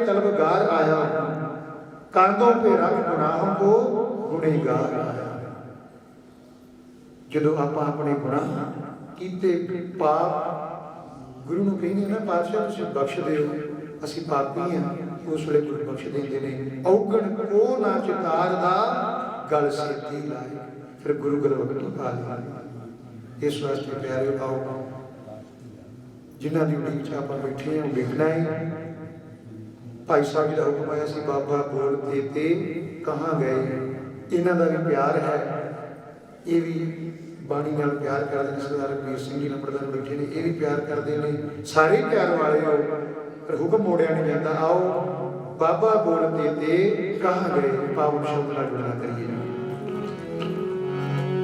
तलबगार आया कांधों पे रख गुनाहों को गुनहगार आया ਜਦੋਂ ਆਪਾਂ ਆਪਣੇ ਗੁਨਾਹ ਕੀਤੇ ਪਾਪ ਗੁਰੂ ਨੂੰ ਕਹਿੰਦੇ ਨਾ ਪਾਤਸ਼ਾਹ ਤੁਸੀਂ ਬਖਸ਼ ਦਿਓ, ਅਸੀਂ ਪਾਪੀ ਹਾਂ, ਉਸ ਵੇਲੇ ਗੁਰੂ ਬਖਸ਼ ਦਿੰਦੇ ਨੇ। ਔਗਣ ਕੋ ਨਾ ਚਿਤਾਰ ਦਾ ਗਲ ਸੇਤੀ ਲਾਏ, ਫਿਰ ਗੁਰੂ ਗ੍ਰੰਥ ਤੋਂ ਪਾ ਲਿਆ। ਇਸ ਵਾਸਤੇ ਪਿਆਰਿਓ ਆਓ, ਜਿਨ੍ਹਾਂ ਦੀ ਉਡੀਕ 'ਚ ਆਪਾਂ ਬੈਠੇ ਹਾਂ ਵੇਖਣਾ ਹੈ। ਭਾਈ ਸਾਹਿਬ ਜੀ ਦਾ ਹੁਕਮ ਆਇਆ ਸੀ, ਬਾਬਾ ਬੋਲਤੇ ਤੇ ਕਹਾਂ ਗਏ। ਇਹਨਾਂ ਦਾ ਵੀ ਪਿਆਰ ਹੈ, ਇਹ ਵੀ ਬਾਣੀ ਨਾਲ ਪਿਆਰ ਕਰਦੇ ਨੇ। ਸਰਦਾਰ ਰਘਬੀਰ ਸਿੰਘ ਜੀ ਨੰਬਰਦਾਰ ਬੈਠੇ ਨੇ, ਇਹ ਵੀ ਪਿਆਰ ਕਰਦੇ ਨੇ। ਸਾਰੇ ਪਿਆਰ ਵਾਲੇ ਹੋ, ਪਰ ਹੁਕਮ ਮੋੜਿਆ ਨਹੀਂ ਜਾਂਦਾ। ਆਓ ਬਾਬਾ ਬੋਲਤੇ ਤੇ ਕਹਾਂ ਗਏ, ਪਾਵਨ ਸ਼ਬਦ ਨਾਲ ਜੁੜਨਾ ਕਰੀਏ।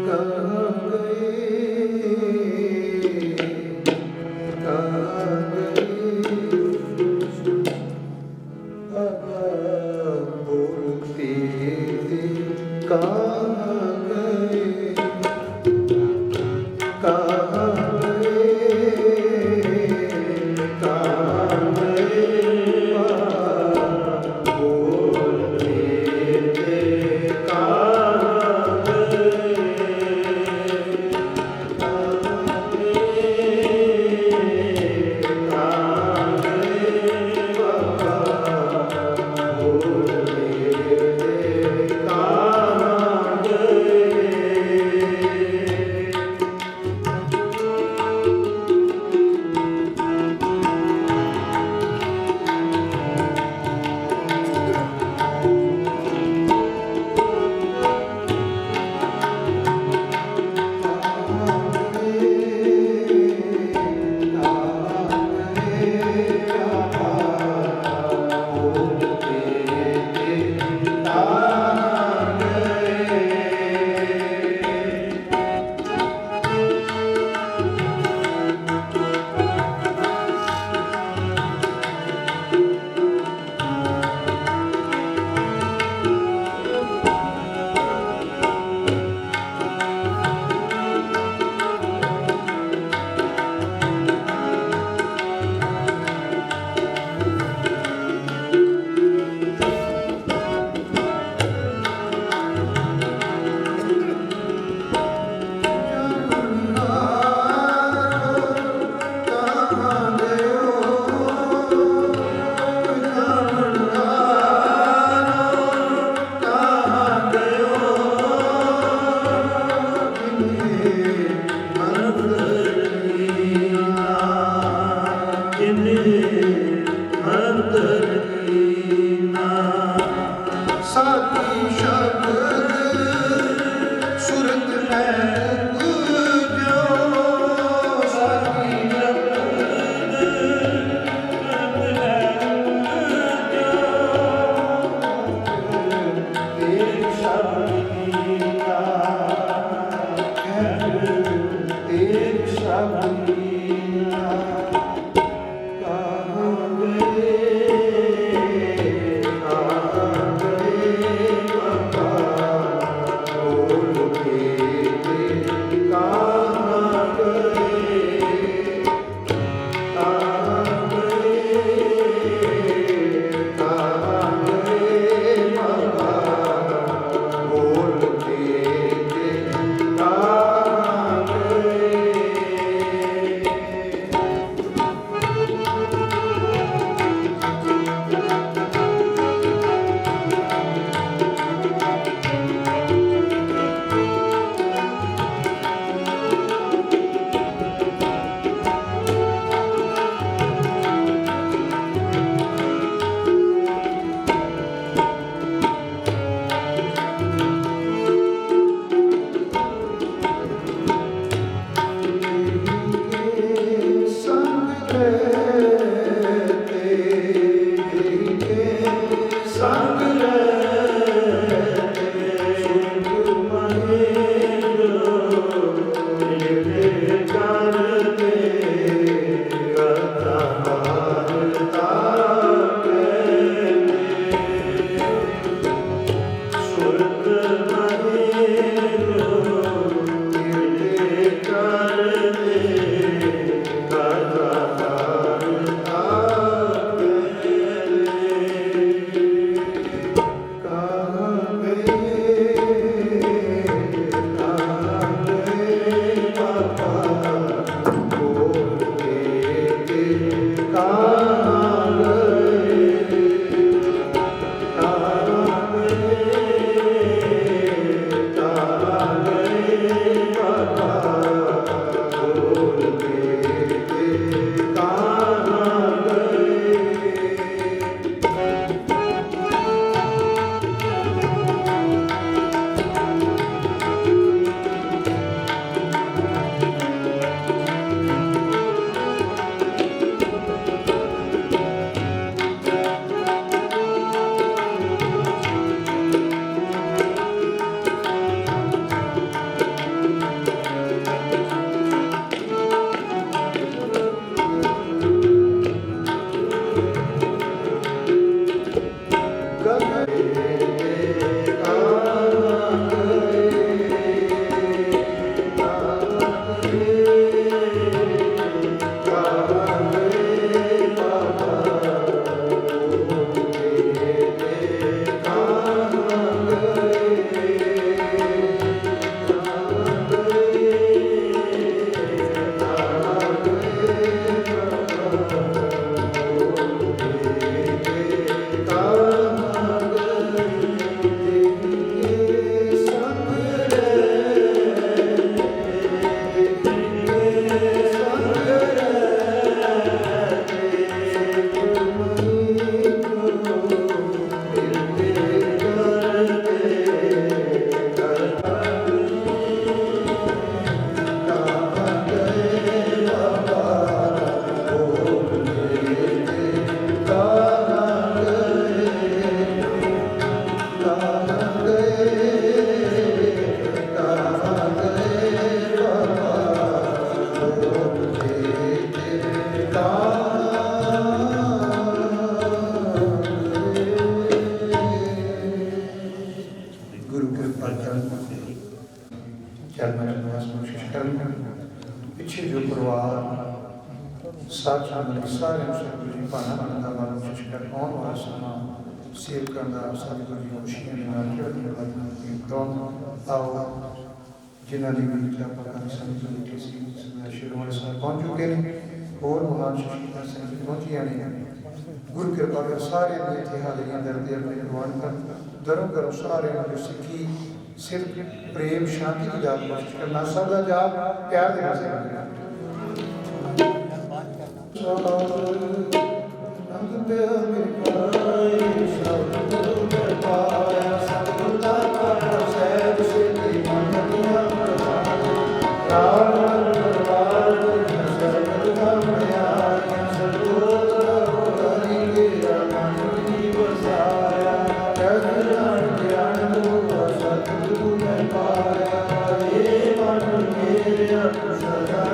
ਕਹਾਂ ਗਏ, ਕਹਾਂ ਗਏ, ਬਾਬਾ ਬੋਲਤੇ ਤੇ ਕਹਾਂ ਗਏ, ਕਹਾਂ ਗਏ, ਕਹਾਂ ਗਏ, ਬਾਬਾ ਬੋਲਤੇ ਤੇ ਕਹਾਂ ਗਏ, ਕਹਾਂ ਗਏ, ਬਾਬਾ ਬੋਲਤੇ ਤੇ ਕਹਾਂ ਗਏ। ਸਾਡੀ ਸ਼ਬਦ ਸੁਰਤ ਹੈ ਗੁਜੋ, ਸਾਡੀ ਸ਼ਬਦ ਤੇਰੇ ਸ਼ਬਦੀ ਦਾ ਹੈ, ਤੇਰੇ ਸ਼ਬਦੀ ਦਾ ਕਹਾਂ ਗਏ, ਕਹਾਂ ਗਏ, ਬਾਬਾ ਗੁਰੂ ਕਿਰਪਾ ਕਰਨ ਚਰਨਾਂ ਨੂੰ ਬਖਸ਼ਿਸ਼ ਕਰਨ ਪਿੱਛੇ ਜੋ ਪਰਿਵਾਰ ਸਾਥ ਸਾਥ ਸਾਰੇ ਸਤਿਗੁਰੂ ਜੀ ਪਾਣਾ ਦਾ ਵਾਰ ਬਖਸ਼ਿਸ਼ ਕਰ ਆਉਣ ਵਾਲਾ ਸਮਾਂ ਸੇਵਕਾਂ ਦਾ ਸਤਿਗੁਰੂ ਜੀ ਖੁਸ਼ੀਆਂ ਦੇ ਨਾਲ ਚੜ੍ਹਦੀ ਕਲਾ ਦੀ ਕਰਾਉਣ ਆਓ ਜਿਨ੍ਹਾਂ ਦੀ ਵੀ ਕਿਰਪਾ ਪ੍ਰਕਾਰ ਸੰਗਤ ਦੀ ਸੀ ਸ਼ਿਰੋਮਣੀ ਸਾਹਿਬ ਪਹੁੰਚ ਚੁੱਕੇ ਨੇ ਹੋਰ ਮਹਾਨ ਸ਼ਹੀਦਾਂ ਸਿੰਘ ਪਹੁੰਚੀਆਂ ਨੇ ਗੁਰੂ ਕਿਰਪਾ ਕਰ ਸਾਰੇ ਦੇ ਇੱਥੇ ਹਾਜ਼ਰੀਆਂ ਦਰਦੇ ਆਪਣੇ ਪ੍ਰਵਾਨ ਕਰਨ ਦਰੋਂ ਕਰੋ ਸਾਰੇ ਨੂੰ ਸਿੱਖੀ ਸਿਰਫ ਪ੍ਰੇਮ ਸ਼ਾਂਤੀ ਦੀ ਜਾਪ ਬਖਸ਼ ਕਰਨਾ ਸਭ ਦਾ ਜਾਪ ਪਿਆਰ ਦੇ ਨਾਲ ਕਰਨਾ ਨੰਦ ਤੇ ਮੇਰੇ ਪਾਏ ਸਤਿਗੁਰੂ ਦੇ ਪਾਇਆ ਸਤਿਗੁਰੂ ਦਾ ਪਾਇਆ ਸਹਿਬ ਸਿੱਧੀ ਮਨ ਦੀਆਂ ਰਾਮ ਦਰਬਾਰ ਦੇ ਸਰਬਤ ਦਾ ਮਿਆ ਸਤਿਗੁਰੂ ਦਾ ਹਰੀ ਦੇ ਮਨ ਦੀ ਵਸਾਇਆ ਜਨ ਗਿਆਨ ਦੋ ਸਤਿਗੁਰੂ ਨੇ ਪਾਇਆ ਇਹ ਮਨ ਮੇਰਾ ਸਦਾ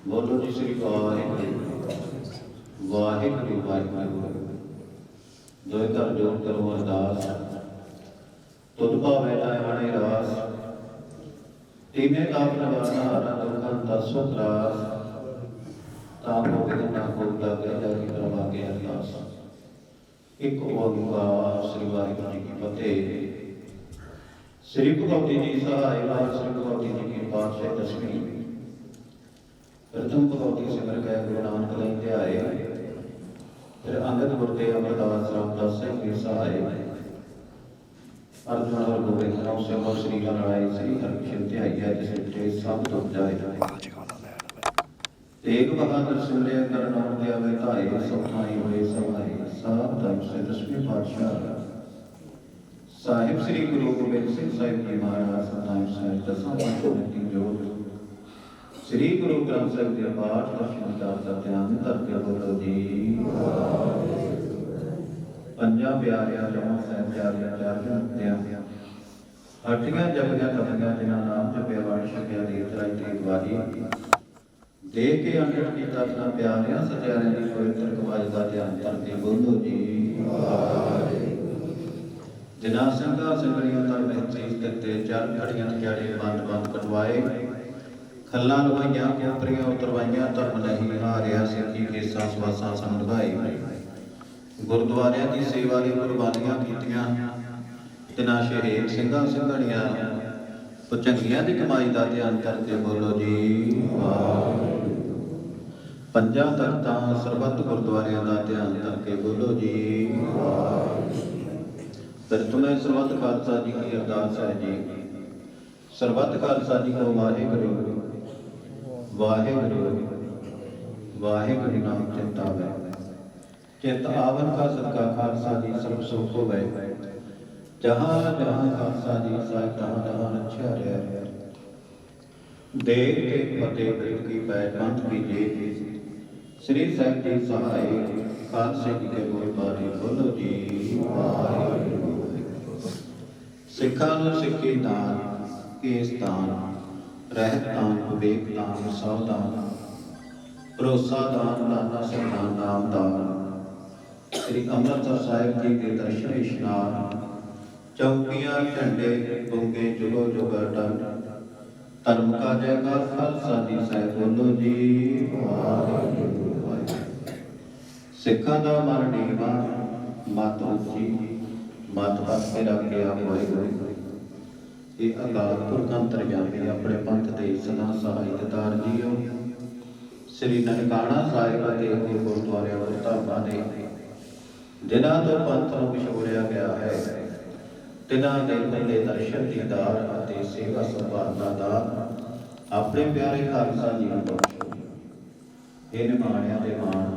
ਬੋਲੋ ਜੀ ਸ੍ਰੀ ਵਾਹਿਗੁਰੂ ਵਾਹਿਗੁਰੂ ਦੋਇ ਕਰ ਜੋੜ ਕਰੋ ਅਰਦਾਸ ਤੁਧ ਭਾਵੈ ਜਾਣੇ ਰਾਸ ਤੀਨੇ ਕਾਪ ਨਵਾਨਾ ਆਨੰਦ ਦਸੋ ਤਰਾਸ ਤਾਂ ਕੋ ਬਿਨਾ ਕੋ ਲਾਗੇ ਜਾ ਕੇ ਕਰਵਾ ਕੇ ਅਰਦਾਸ ਇੱਕ ਓੰਕਾਰ ਸ੍ਰੀ ਵਾਹਿਗੁਰੂ ਜੀ ਕੀ ਫਤਿਹ। ਸ੍ਰੀ ਗੁਰੂ ਗੋਬਿੰਦ ਜੀ ਸਹਾਇ ਵਾਹਿ ਸ੍ਰੀ ਗੁਰੂ ਗੋਬਿੰਦ ਜੀ ਕੀ ਪਾਤਸ਼ਾਹੀ ਦਸਵੀਂ ਪ੍ਰਥਮ ਭਗਵਤੀ ਸਿਮਰ ਗਏ ਗੁਰੂ ਨਾਨਕ ਲਈ ਧਿਆਏ ਫਿਰ ਅੰਗਦ ਗੁਰਦੇ ਅਮਰਦਾਸ ਰਾਮਦਾਸ ਸਿੰਘ ਜੀ ਸਹਾਇ ਅਰਜੁਨ ਹਰ ਗੋਬਿੰਦ ਨਾਮ ਸਿਮਰ ਸ੍ਰੀ ਗਣਰਾਏ ਸ੍ਰੀ ਹਰਿ ਧਿਆਈਆ ਜਿਸ ਤੇ ਸਭ ਤੋਂ ਜਾਏ ਤੇਗ ਬਹਾਦਰ ਸਿਮਰਿਆ ਕਰਨ ਆਉਣ ਦੇ ਆਵੇ ਧਾਏ ਸੁਖਾਈ ਹੋਏ ਸਭਾਏ ਸਾਧ ਧਰਮ ਸੇ ਦਸਵੇਂ ਪਾਤਸ਼ਾਹ ਸਾਹਿਬ ਸ੍ਰੀ ਗੁਰੂ ਗੋਬਿੰਦ ਸਿੰਘ ਸਾਹਿਬ ਜੀ ਮਹਾਰਾਜ ਸਤਨਾਮ ਸਾਹਿਬ ਦਸਾਂ ਪਾਤਸ਼ਾਹ ਦੀ ਜੋਤ ਸ੍ਰੀ ਗੁਰੂ ਗ੍ਰੰਥ ਸਾਹਿਬ ਦੇ ਪਾਠ ਦਰਸ਼ਨ ਦਾ ਧਿਆਨ ਧਰ ਕੇ ਬੋਲੋ ਜੀ। ਪੰਜਾਂ ਪਿਆਰਿਆਂ ਜਮੋਂ ਸਾਹਿਬਜ਼ਾਦਿਆਂ ਚਾਰਿਆਂ ਹੁੰਦਿਆਂ ਅੱਠੀਆਂ ਜਪੀਆਂ ਤਪੀਆਂ ਜਿਨ੍ਹਾਂ ਨਾਮ ਜਪਿਆ ਵੜ ਛਕਿਆ ਦੇ ਤਰਾਈ ਤੇ ਦਵਾਜੀ ਦੇਖ ਕੇ ਅੰਗਿਤ ਕੀਤਾ ਤਨਾ ਪਿਆਰਿਆਂ ਸਤਿਆਰਿਆਂ ਦੀ ਪਵਿੱਤਰ ਕਵਾਜ ਦਾ ਧਿਆਨ ਕਰਕੇ ਬੋਲੋ ਜੀ ਜਿਨ੍ਹਾਂ ਸਿੰਘਾਂ ਸਿੰਘਣੀਆਂ ਤਰ ਵਿੱਚ ਸੀਸ ਦਿੱਤੇ ਚਰਨ ਘੜੀਆਂ ਕਿਆੜੇ ਬੰਦ ਕਟਵਾਏ ਖੱਲਾਂ ਲਵਾਈਆਂ ਕੋਪਰੀਆਂ ਉਤਰਵਾਈਆਂ ਧਰਮ ਨਹੀਂ ਹਾਰਿਆ ਸਿੱਖੀ ਕੇਸਾਂ ਸਵਾਸਾਂ ਸੰਭਾਈ ਗੁਰਦੁਆਰਿਆਂ ਦੀ ਸੇਵਾ ਲਈ ਕੁਰਬਾਨੀਆਂ ਕੀਤੀਆਂ ਤਿਨਾਂ ਸ਼ਹੀਦ ਸਿੰਘਾਂ ਸਿੰਘਣੀਆਂ ਚੰਗੀਆਂ ਦੀ ਕਮਾਈ ਦਾ ਧਿਆਨ ਕਰਕੇ ਬੋਲੋ ਜੀ ਪੰਜਾਂ ਤਖਤਾਂ ਸਰਬੱਤ ਗੁਰਦੁਆਰਿਆਂ ਦਾ ਧਿਆਨ ਕਰਕੇ ਬੋਲੋ ਜੀ ਫਿਰ ਤੁਮੇ ਸਰਬੱਤ ਖਾਲਸਾ ਜੀ ਕੀ ਅਰਦਾਸ ਹੈ ਜੀ ਸਰਬੱਤ ਖਾਲਸਾ ਜੀ ਕੋ ਵਾਹਿਗੁਰੂ ਵਾਹਿਗੁਰੂ ਵਾਹਿਗੁਰੂ ਨਾਮ ਚਿੰਤਾਵੇ चित्त आवन का सदका खालसा जी सर्व सुख होवे जहाँ जहाँ खालसा जी साहिब तहाँ तहाँ अच्छा रहे देख देख फतेह प्रीत की पैठ पंथ कीजिए श्री साहिब जी सहाय खालसे जी के बोल बारे बोलो जी सिखा नूं सिक्खी दान केस दान रहत दान विवेक दान सावधान भरोसा दान नाना सरदान नाम दान श्री अमृतसर साहिब जी के दर्शन इशनान चौकियां झंडे बुंगे जुगो जुगा टन धर्म का जयकार खालसा जी साहिब बोलो जी सिखा दा मन नीवा मत उची मत बस के रखिया होए ये अकाल पुरख अंतरयामी अपने पंथ दे सदा सहायतार जीओ श्री ननकाना साहिब के गुरुद्वारे गुरधामां ने जिन्हां तो पंथ नूं विछोड़िया गया है तिन्हां दे पहले दर्शन दीदार अते सेवा संभालना दा अपने प्यारे खालसा जी नूं बख्शो हे निमाणियां दे मान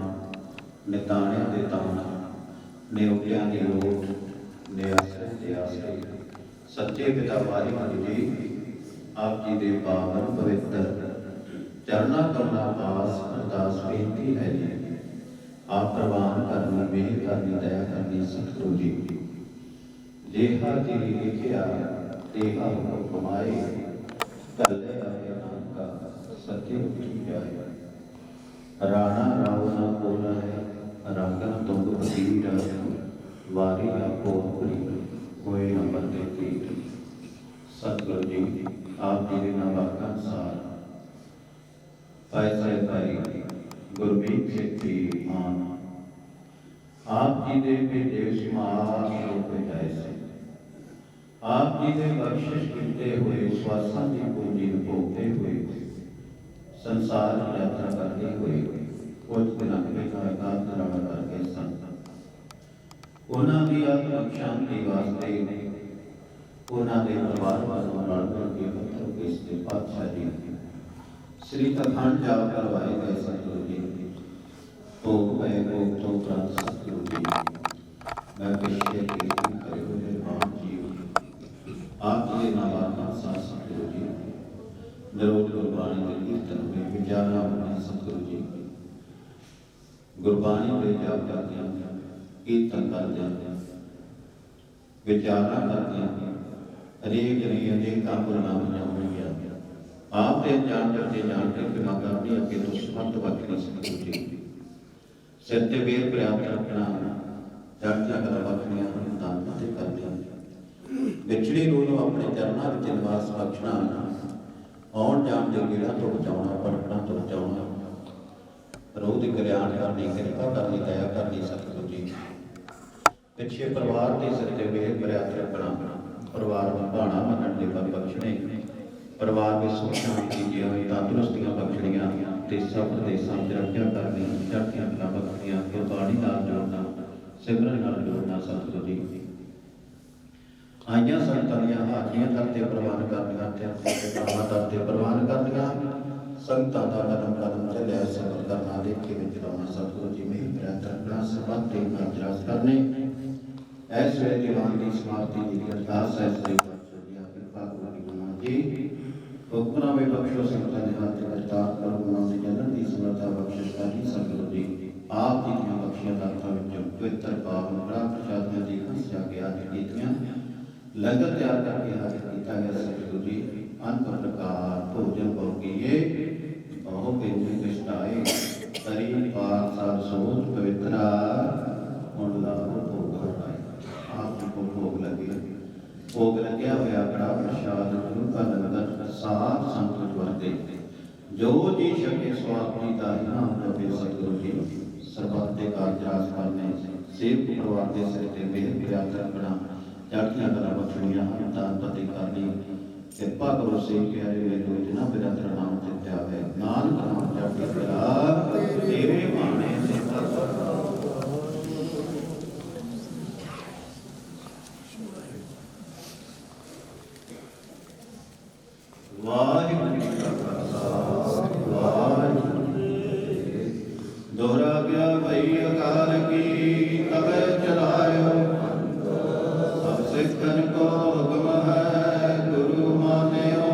निताणियां दे ताण निउटियां दी लोट निआसरे दे आसरे सच्चे पिता वाहिगुरू जी आप जी दे पावन पवित्र चरना करना पास अरदास बेनती है जी आप प्रवान करनी मेहर करनी दया करनी सतगुरु जी जेहा जी लिखिया तेहा हुक्माए कल्ले आए नाम का सत्य उठी जाए राणा रावण बोला है रागन तुंग पतीर वारी आपो अपनी होए नंबर देती सतगुरु जी आप जी के नाम का अनुसार ऐसे भाई गुरमीत सिद्धि मान आप जी दे भेजे समाज जैसे आप जी दे बख्शिश किते हुए स्वासां की पूंजी भोगते हुए संसार की यात्रा करते हुए कुछ दिन का एकांतरण करके संत उन्हां दी आत्मक शांति वास्ते उन्हां दे परिवार वालों नाल मिलके पत्थर के इस पातशाह जी श्री अखंड जाप करवाए गए सतगुरु जी भोग गए भोग तो प्राप्त सतगुरु जी मैं विषय कीर्तन करे हुए मान जीव आप जी नाम का साथ सतगुरु जी निरोध गुरबाणी के कीर्तन में विचारा अपने सतगुरु जी गुरबाणी के जाप करते कीर्तन करते विचारा करते अनेक अनेक गुरनाम जाऊंगी आप जान करके कि मांगा अपनी अगे तो समर्थ बख्शनी सतगुरु जी सिर ते बेर पर्याप्त रखना चढ़तियां कला बख्शनियां दान ते करनियां विछड़ी रूह नूं अपने चरनां विच निवास बख्शना आउण जाण दे गेड़ां तो बचाउणा भटकणां तो बचाउणा रूह दी कल्याण करनी किरपा करनी दया करनी सतगुरु जी पिछे परिवार दे सिर ते बेर पर्याप्त रखना परिवार नूं भाणा मनण दे बल बख्शणे परिवार में सुख शांति जीवन तंदुरुस्तियां बख्शणियां ते सब प्रदेशां च रखिया करनी चढ़तियां कला बख्शनियां गुरबाणी नाल जोड़ना सिमरन नाल जोड़ना सतगुरु जी आईयां संतां दीयां हाजियां करते प्रवान करनियां ते अपने कामां करते प्रवान करनियां संतां दा कदम कदम चलिया सफर करना देखे विच रहना सतगुरु जी मेहर प्रयात रखना सबत दे नाजरास करने ऐसे दीवान की समाप्ति की अरदास है श्री कृपा गुरु जी हुक्मना में बख्शो संगतां दे हाथ ते करतार करो गुनाह दे जनन दी समर्था बख्शिश करनी सतगुरु जी आप जी दी बख्शियां दातां विचों ਪਵਿੱਤਰ ਪਾਵਨ ਕੜਾ ਪ੍ਰਸ਼ਾਦਾਂ ਦੀ ਖੁਸ਼ੀਆਂ ਗਿਆ ਕੀਤੀਆਂ ਲੰਗਰ ਤਿਆਰ ਕਰਕੇ ਹਾਜ਼ਰ ਕੀਤਾ ਗਿਆ। ਸਤਿਗੁਰੂ ਜੀ ਅਨੰਦ ਪ੍ਰਕਾਰ ਭੋਜਨ ਭੋਗੀਏ ਬਹੁ ਬੇਨਤੀ ਕ੍ਰਿਸ਼ਨਾਏ ਤਰੀ ਪਾਕ ਸਾਧ ਸੋਚ ਪਵਿੱਤਰਾ ਹੁਣ ਲਾਭੋ ਭੋਗ ਹਟਾਏ। ਆਪ ਜੀ ਕੋ ਭੋਗ ਲੱਗੇ ਭੋਗ ਲੱਗਿਆ ਹੋਇਆ ਕੜਾ ਪ੍ਰਸ਼ਾਦ ਗੁਰੂ ਕਾ ਲੰਗਰ ਸਾਧ ਸੰਤੁਰ ਵਰਤੇ ਜੋ ਜੀ ਛਕੇ ਸਵਾਦ ਦੀ ਦਾ ਨਾਮ ਰਬੇ। ਸਤਿਗੁਰੂ ਜੀ ਸਰਬੱਤ ਦੇ ਕਾਰਜ ਰਾਸ ਕਰਨੇ ਸੇਵਕ ਪਰਿਵਾਰ ਦੇ ਸਿਰ ਤੇ ਮਿਹਰ ਪ੍ਰਿਆਤ ਰੱਖਣਾ ਚੜ੍ਹਦੀਆਂ ਕਲਾ ਬਖਸ਼ਣੀਆਂ ਹਨ ਦਾਨ ਪਤੀ ਕਰਨੀ ਕਿਰਪਾ ਕਰੋ ਸੇ ਪਿਆਰੇ ਮੇਰੇ ਜਿਨ੍ਹਾਂ ਬਿਰਤ ਨਾਮ ਤੇ ਆਵੇ ਨਾਨਕ ਨਾਮ ਜਪਿ ਕਰਾ ਤੇਰੇ ਬਾਣੇ ਸੇ ਵਾਹਿਗੁਰੂ ਜੀ ਕਾ ਖਾਲਸਾ ਵਾਹਿਗੁਰੂ ਦੋਹਰਾ ਗਿਆ ਭਈ ਅਕਾਲ ਕੀ ਤਬੈ ਚਲਾਇਓ ਸਭ ਸਿੱਖਨ ਕੋ ਹੁਕਮ ਹੈ ਗੁਰੂ ਮਾਨਿਓ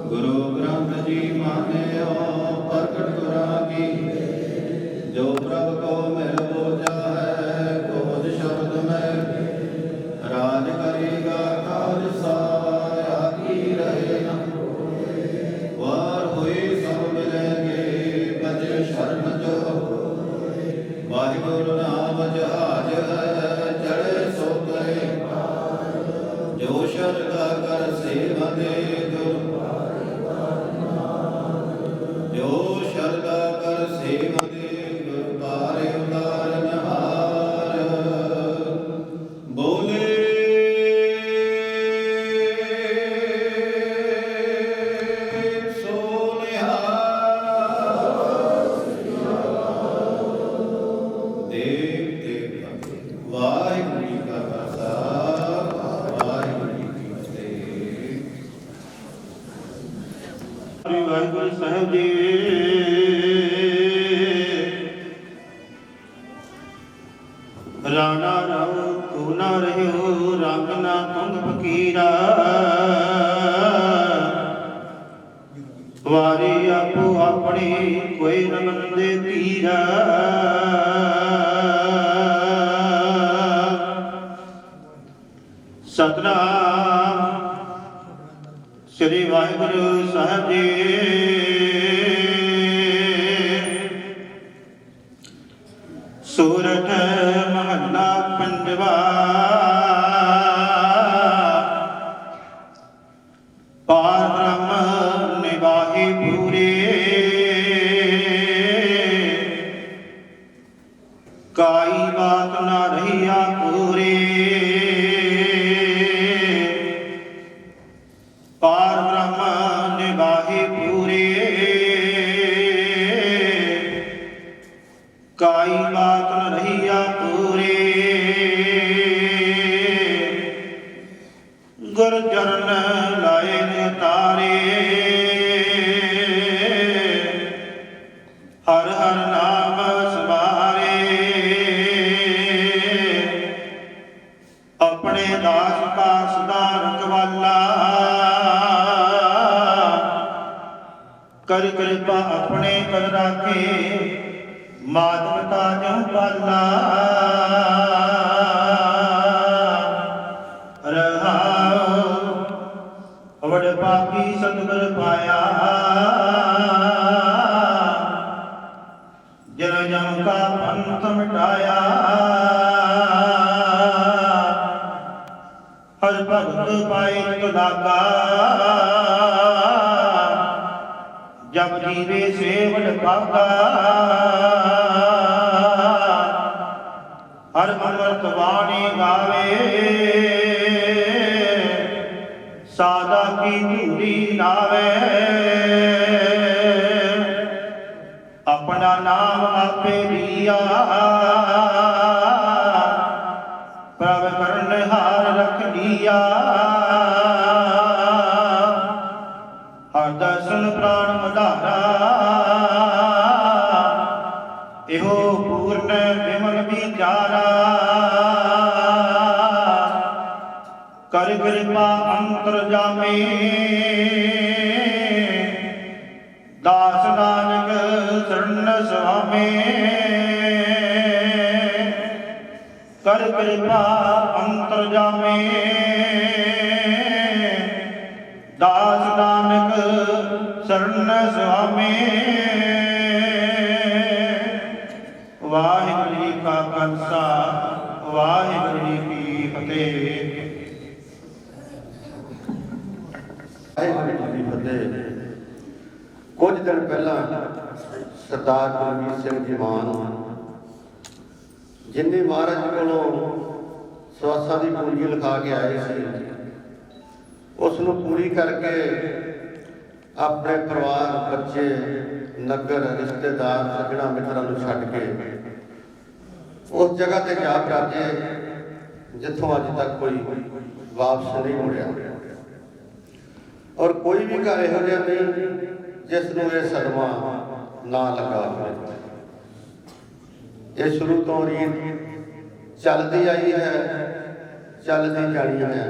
ਗੁਰੂ ਗ੍ਰੰਥ ਜੀ ਮਾਨਿਓ ਪ੍ਰਗਟ ਗੁਰਾਗੀ ਜੋ ਪ੍ਰਭ ਕੋ ਮਿਲ ਬੋਝਾ ਹੈ ਕੋਜ ਸ਼ਬਦ ਮੈਂ ਰਾਜ ਕਰੇਗਾ ਖਾਲਸਾ ਆਕੀ ਰਹੇ ਨਾ ਵਾਰ ਹੋਏ ਸਭ ਮਿਲੇਗੇ ਬਚੇ ਸ਼ਰਨ ਜੋ ਵਾਹਿਗੁਰੂ ਨਾਮ ਜਹਾਜ ਚੜੇ ਸੋ ਕਰੇ ਜੋ ਸ਼ਰਦਾ ਕਰ ਸੇਵਾ ਦੇ ਗੁਰ ਜੋ ਸ਼ਰਦਾ ਕਰ ਸੇਵਾ ਦੇ ਗੁਰ ਪਾਰੇ ਉਤਾਰਨ ਹਾਰ ਬੋਲੇ ਵਾਹਿਗੁਰੂ ਸਾਹਿਬ ਜੀ ਰਾਣਾ ਰਉ ਤੂੰ ਨਾ ਰਹਿਓ ਰੰਗ ਨਾ ਤੁੰਗ ਫਕੀਰਾ ਵਾਰੀ ਆਪੋ ਆਪਣੀ ਕੋਈ ਨ ਮੰਦੇ ਧੀਰਾ ਸਤਨਾਮ ਸ੍ਰੀ ਵਾਹਿਗੁਰੂ ਸਾਹਿਬ ਜੀ ਸੂਰਠ ਮਹੱਲਾ ਪੰਜਵਾ ਪਾਰ ਬ੍ਰਹਮ ਨਿਵਾਹੀ ਪੂਰੇ ਕਾਈ ਬਾਤ ਨਾ ਰਹੀਆ ਪੂਰੇ ਪਾਰ ਬ੍ਰਹਮ ਨਿਵਾਹੀ ਪੂਰੇ ਕਾਈ ਬਾਤ ਨ ਰਹੀਆ ਪੂਰੇ ਗੁਰ ਚਰਨ ਲਾਏ ਨੇ ਤਾਰੇ ਹਰ ਹਰ ਨਾਮ ਸਮਾਰੇ ਆਪਣੇ ਦਾਸ ਪਾਸ ਦਾ ਰਖਵਾਲਾ ਕਰ ਕਿਰਪਾ ਆਪਣੇ ਕਰ ਰਾਖੇ ਮਾਤ ਪਿਤਾ ਜਉ ਪਾਲਾ ਰਹਾਉ ਵਡ ਪਾਪੀ ਸਤਿਗੁਰ ਪਾਇਆ ਜਨ ਜਮ ਕਾ ਪੰਥ ਮਿਟਾਇਆ ਹਰ ਭਗਤ ਪਾਈ ਤੁਲਾਗਾ ਜਬ ਜੀਵੇ ਸੇਵਨ ਪਾਗਾ ਹਰ ਅੰਮ੍ਰਿਤ ਬਾਣੀ ਗਾਵੇ ਸਾਦਾ ਕੀ ਧੂਰੀ ਨਾਵੇ ਆਪਣਾ ਨਾਮ ਆਪੇ ਲਿਆ ਪ੍ਰਭ ਕਰਨ ਹਾਰ ਰਖ ਲਿਆ ਹਰ ਦਰਸ਼ਨ ਪ੍ਰਾਣ ਮਧਾਰਾ ਇਹੋ ਪੂਰਨ ਬਿਮਲ ਵਿਚਾਰਾ ਕਰ ਕਿਰਪਾ ਅੰਤਰ ਜਾਮੇ ਦਾਸ ਨਾਨਕ ਚਰਨ ਸੁਆਮੇ ਕਰ ਕਿਰਪਾ ਅੰਤਰ ਜਾਮੇ ਦਾਸ ਨਾਨਕ ਸਰਨ ਸੁਆਮੀ ਵਾਹਿਗੁਰੂ ਜੀ ਕਾ ਖਾਲਸਾ ਵਾਹਿਗੁਰੂ ਜੀ ਕੀ ਫਤਿਹ। ਵਾਹਿਗੁਰੂ ਜੀ ਦੀ ਫਤਿਹ। ਕੁਝ ਦਿਨ ਪਹਿਲਾਂ ਸਰਦਾਰ ਗੁਰਮੀਤ ਸਿੰਘ ਜੀ ਮਾਨ ਜਿੰਨੀ ਮਹਾਰਾਜ ਕੋਲੋਂ ਸਵਾਸਾਂ ਦੀ ਪੂੰਜੀ ਲਿਖਾ ਕੇ ਆਏ ਸੀ, ਉਸ ਨੂੰ ਪੂਰੀ ਕਰਕੇ ਆਪਣੇ ਪਰਿਵਾਰ, ਬੱਚੇ, ਨਗਰ, ਰਿਸ਼ਤੇਦਾਰ, ਸੱਜਣਾ ਮਿੱਤਰਾਂ ਨੂੰ ਛੱਡ ਕੇ ਉਸ ਜਗ੍ਹਾ ਤੇ ਜਾ ਪਹੁੰਚੇ ਜਿੱਥੋਂ ਅੱਜ ਤੱਕ ਕੋਈ ਵਾਪਸ ਨਹੀਂ ਮੁੜਿਆ। ਔਰ ਕੋਈ ਵੀ ਘਰ ਇਹੋ ਜਿਹਾ ਨਹੀਂ ਜਿਸ ਨੂੰ ਇਹ ਸਦਮਾ ਨਾ ਲੱਗਾ ਹੋਵੇ। ਇਹ ਸ਼ੁਰੂ ਤੋਂ ਰੀਤ ਚੱਲਦੀ ਆਈ ਹੈ, ਚੱਲਦੀ ਜਾਣੀ ਹੈ।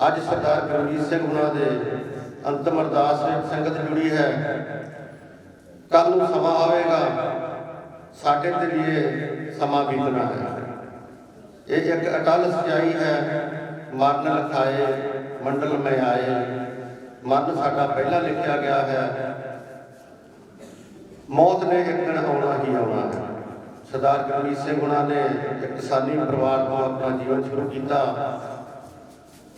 ਅੱਜ ਸਰਦਾਰ ਗੁਰਮੀਤ ਸਿੰਘ ਉਹਨਾਂ ਦੇ ਅੰਤਮ ਅਰਦਾਸ ਵਿੱਚ ਸੰਗਤ ਜੁੜੀ ਹੈ। ਕੱਲ ਨੂੰ ਸਮਾਂ ਆਵੇਗਾ, ਸਾਡੇ ਤੇ ਵੀ ਇਹ ਸਮਾਂ ਬੀਤਣਾ ਹੈ। ਇਹ ਇੱਕ ਅਟਲ ਸਚਾਈ ਹੈ। ਮਰਨ ਲਿਖਾਏ ਮੰਡਲ ਮੈਂ ਆਏ, ਮਰਨ ਸਾਡਾ ਪਹਿਲਾਂ ਲਿਖਿਆ ਗਿਆ ਹੈ। ਮੌਤ ਨੇ ਇੱਕ ਦਿਨ ਆਉਣਾ ਹੀ ਆਉਣਾ ਹੈ। ਸਰਦਾਰ ਗੁਰਮੀਤ ਸਿੰਘ ਉਹਨਾਂ ਨੇ ਇੱਕ ਕਿਸਾਨੀ ਪਰਿਵਾਰ ਤੋਂ ਆਪਣਾ ਜੀਵਨ ਸ਼ੁਰੂ ਕੀਤਾ।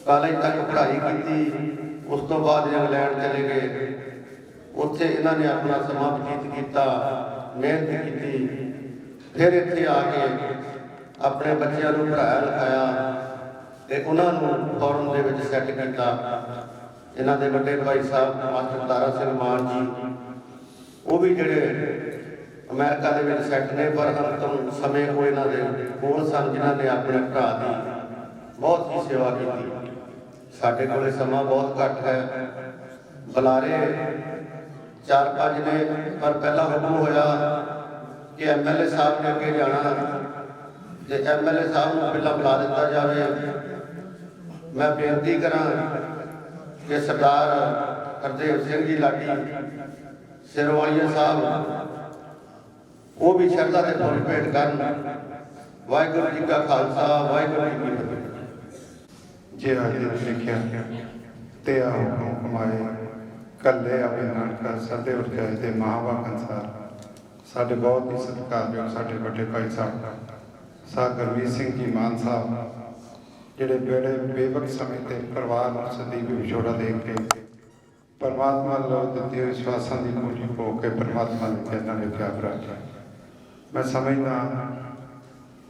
ਕਾਲਜ ਤੱਕ ਪੜ੍ਹਾਈ ਕੀਤੀ, ਉਸ ਤੋਂ ਬਾਅਦ ਇੰਗਲੈਂਡ ਚਲੇ ਗਏ। ਉੱਥੇ ਇਹਨਾਂ ਨੇ ਆਪਣਾ ਸਮਾਂ ਬਤੀਤ ਕੀਤਾ, ਮਿਹਨਤ ਕੀਤੀ। ਫਿਰ ਇੱਥੇ ਆ ਕੇ ਆਪਣੇ ਬੱਚਿਆਂ ਨੂੰ ਪੜ੍ਹਾਇਆ ਲਿਖਾਇਆ ਤੇ ਉਹਨਾਂ ਨੂੰ ਫੌਰਨ ਦੇ ਵਿੱਚ ਸੈੱਟ ਕੀਤਾ। ਇਹਨਾਂ ਦੇ ਵੱਡੇ ਭਾਈ ਸਾਹਿਬ ਮਾਸਟਰ ਤਾਰਾ ਸਿੰਘ ਮਾਨ ਜੀ, ਉਹ ਵੀ ਜਿਹੜੇ ਅਮਰੀਕਾ ਦੇ ਵਿੱਚ ਸੈੱਟ ਨੇ, ਪਰ ਅੰਤਮ ਸਮੇਂ ਉਹ ਇਹਨਾਂ ਦੇ ਕੋਲ ਸਨ, ਜਿਨ੍ਹਾਂ ਨੇ ਆਪਣੇ ਭਰਾ ਦੀ ਬਹੁਤ ਹੀ ਸੇਵਾ ਕੀਤੀ। ਸਾਡੇ ਕੋਲੇ ਸਮਾਂ ਬਹੁਤ ਘੱਟ ਹੈ। ਬੁਲਾਰੇ 4-5 ਨੇ, ਪਰ ਪਹਿਲਾ ਹੁਕਮ ਹੋਇਆ ਕਿ ਐਮਐਲਏ ਸਾਹਿਬ ਨੇ ਅੱਗੇ ਜਾਣਾ ਤੇ ਐਮਐਲਏ ਸਾਹਿਬ ਨੂੰ ਪਹਿਲਾਂ ਬੁਲਾ ਦਿੱਤਾ ਜਾਵੇ। ਮੈਂ ਬੇਨਤੀ ਕਰਾਂ ਕਿ ਸਰਦਾਰ ਹਰਦੇਵ ਸਿੰਘ ਜੀ ਲਾਡੀ ਸਿਰਵਾਲੀਆ ਸਾਹਿਬ ਉਹ ਵੀ ਸ਼ਰਧਾ ਦੇ ਫੁੱਲ ਭੇਟ ਕਰਨ। ਵਾਹਿਗੁਰੂ ਜੀ ਕਾ ਖਾਲਸਾ, ਵਾਹਿਗੁਰੂ ਜੀ ਕੀ ਫਤਿਹ। ਜੇ ਅੱਜ ਲਿਖਿਆ ਤੇ ਆ ਹੁਕਮ ਕਮਾਏ ਕੱਲੇ ਆਵੇ ਨਾਨਕਾ ਸਦੇ ਉਠਾਏ ਤੇ ਮਹਾਂਵਾਕ ਅਨਸਾਰ। ਸਾਡੇ ਬਹੁਤ ਹੀ ਸਤਿਕਾਰਯੋਗ ਸਾਡੇ ਵੱਡੇ ਭਾਈ ਸਾਹਿਬ ਗੁਰਮੀਤ ਸਿੰਘ ਜੀ ਮਾਨ ਸਾਹਿਬ, ਜਿਹੜੇ ਬੜੇ ਬੇਵਕਤ ਸਮੇਂ ਤੇ ਪਰਿਵਾਰ ਨੂੰ ਸਦੀਵ ਵਿਛੋੜਾ ਦੇ ਕੇ ਪਰਮਾਤਮਾ ਵੱਲੋਂ ਦਿੱਤੀ ਹੋਈ ਵਿਸ਼ਵਾਸਾਂ ਦੀ ਪੂਰੀ ਹੋ ਕੇ ਪਰਮਾਤਮਾ ਦੇ ਚਰਨਾਂ ਵਿੱਚ ਆ ਬੈਠਾ। ਮੈਂ ਸਮਝਦਾ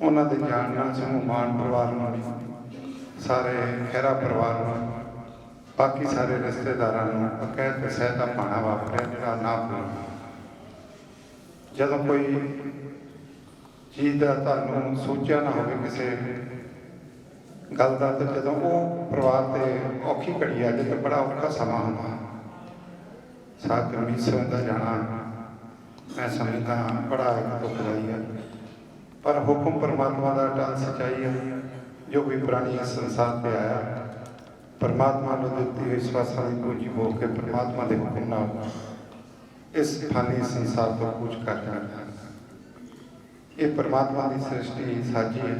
ਉਹਨਾਂ ਦੇ ਜਾਣ ਨਾਲ ਸਮੂਹ ਮਾਨ ਪਰਿਵਾਰ ਨੂੰ, ਸਾਰੇ ਖਹਿਰਾ ਪਰਿਵਾਰ ਨੂੰ, ਬਾਕੀ ਸਾਰੇ ਰਿਸ਼ਤੇਦਾਰਾਂ ਨੂੰ ਅਕੈਤ ਸਹਿਤਾ ਪਾਣਾ ਵਾਪਰਿਆ ਜਿਹੜਾ ਨਾ ਭੁੱਲਣਾ। ਜਦੋਂ ਕੋਈ ਚੀਜ਼ ਦਾ ਤੁਹਾਨੂੰ ਸੋਚਿਆ ਨਾ ਹੋਵੇ ਕਿਸੇ ਗੱਲ ਦਾ, ਤੇ ਜਦੋਂ ਉਹ ਪਰਿਵਾਰ ਤੇ ਔਖੀ ਘੜੀ ਆ ਜਾਏ ਤਾਂ ਬੜਾ ਔਖਾ ਸਮਾਂ ਹੁੰਦਾ। ਸਾਧ ਗੁਰਮੀਤ ਸਿੰਘ ਦਾ ਜਾਣਾ ਮੈਂ ਸਮਝਦਾ ਬੜਾ ਦੁਖਦਾਈ ਹੈ, ਪਰ ਹੁਕਮ ਪਰਮਾਤਮਾ ਦਾ ਅਟਲ ਸੱਚਾਈ ਹੈ। ਜੋ ਵੀ ਪ੍ਰਾਣੀ ਇਸ ਸੰਸਾਰ ਤੇ ਆਇਆ, ਪਰਮਾਤਮਾ ਨੂੰ ਦਿੱਤੀ ਹੋਈ ਸਵਾਸਾਂ ਦੀ ਪੂੰਜੀ ਹੋ ਕੇ ਪਰਮਾਤਮਾ ਦੇ ਹੁਕਮ ਨਾਲ ਇਸ ਫਾਨੀ ਸੰਸਾਰ ਤੋਂ ਕੂਚ ਕਰ ਜਾਂਦਾ ਹੈ। ਇਹ ਪਰਮਾਤਮਾ ਦੀ ਸ੍ਰਿਸ਼ਟੀ ਸਾਜੀ ਹੈ।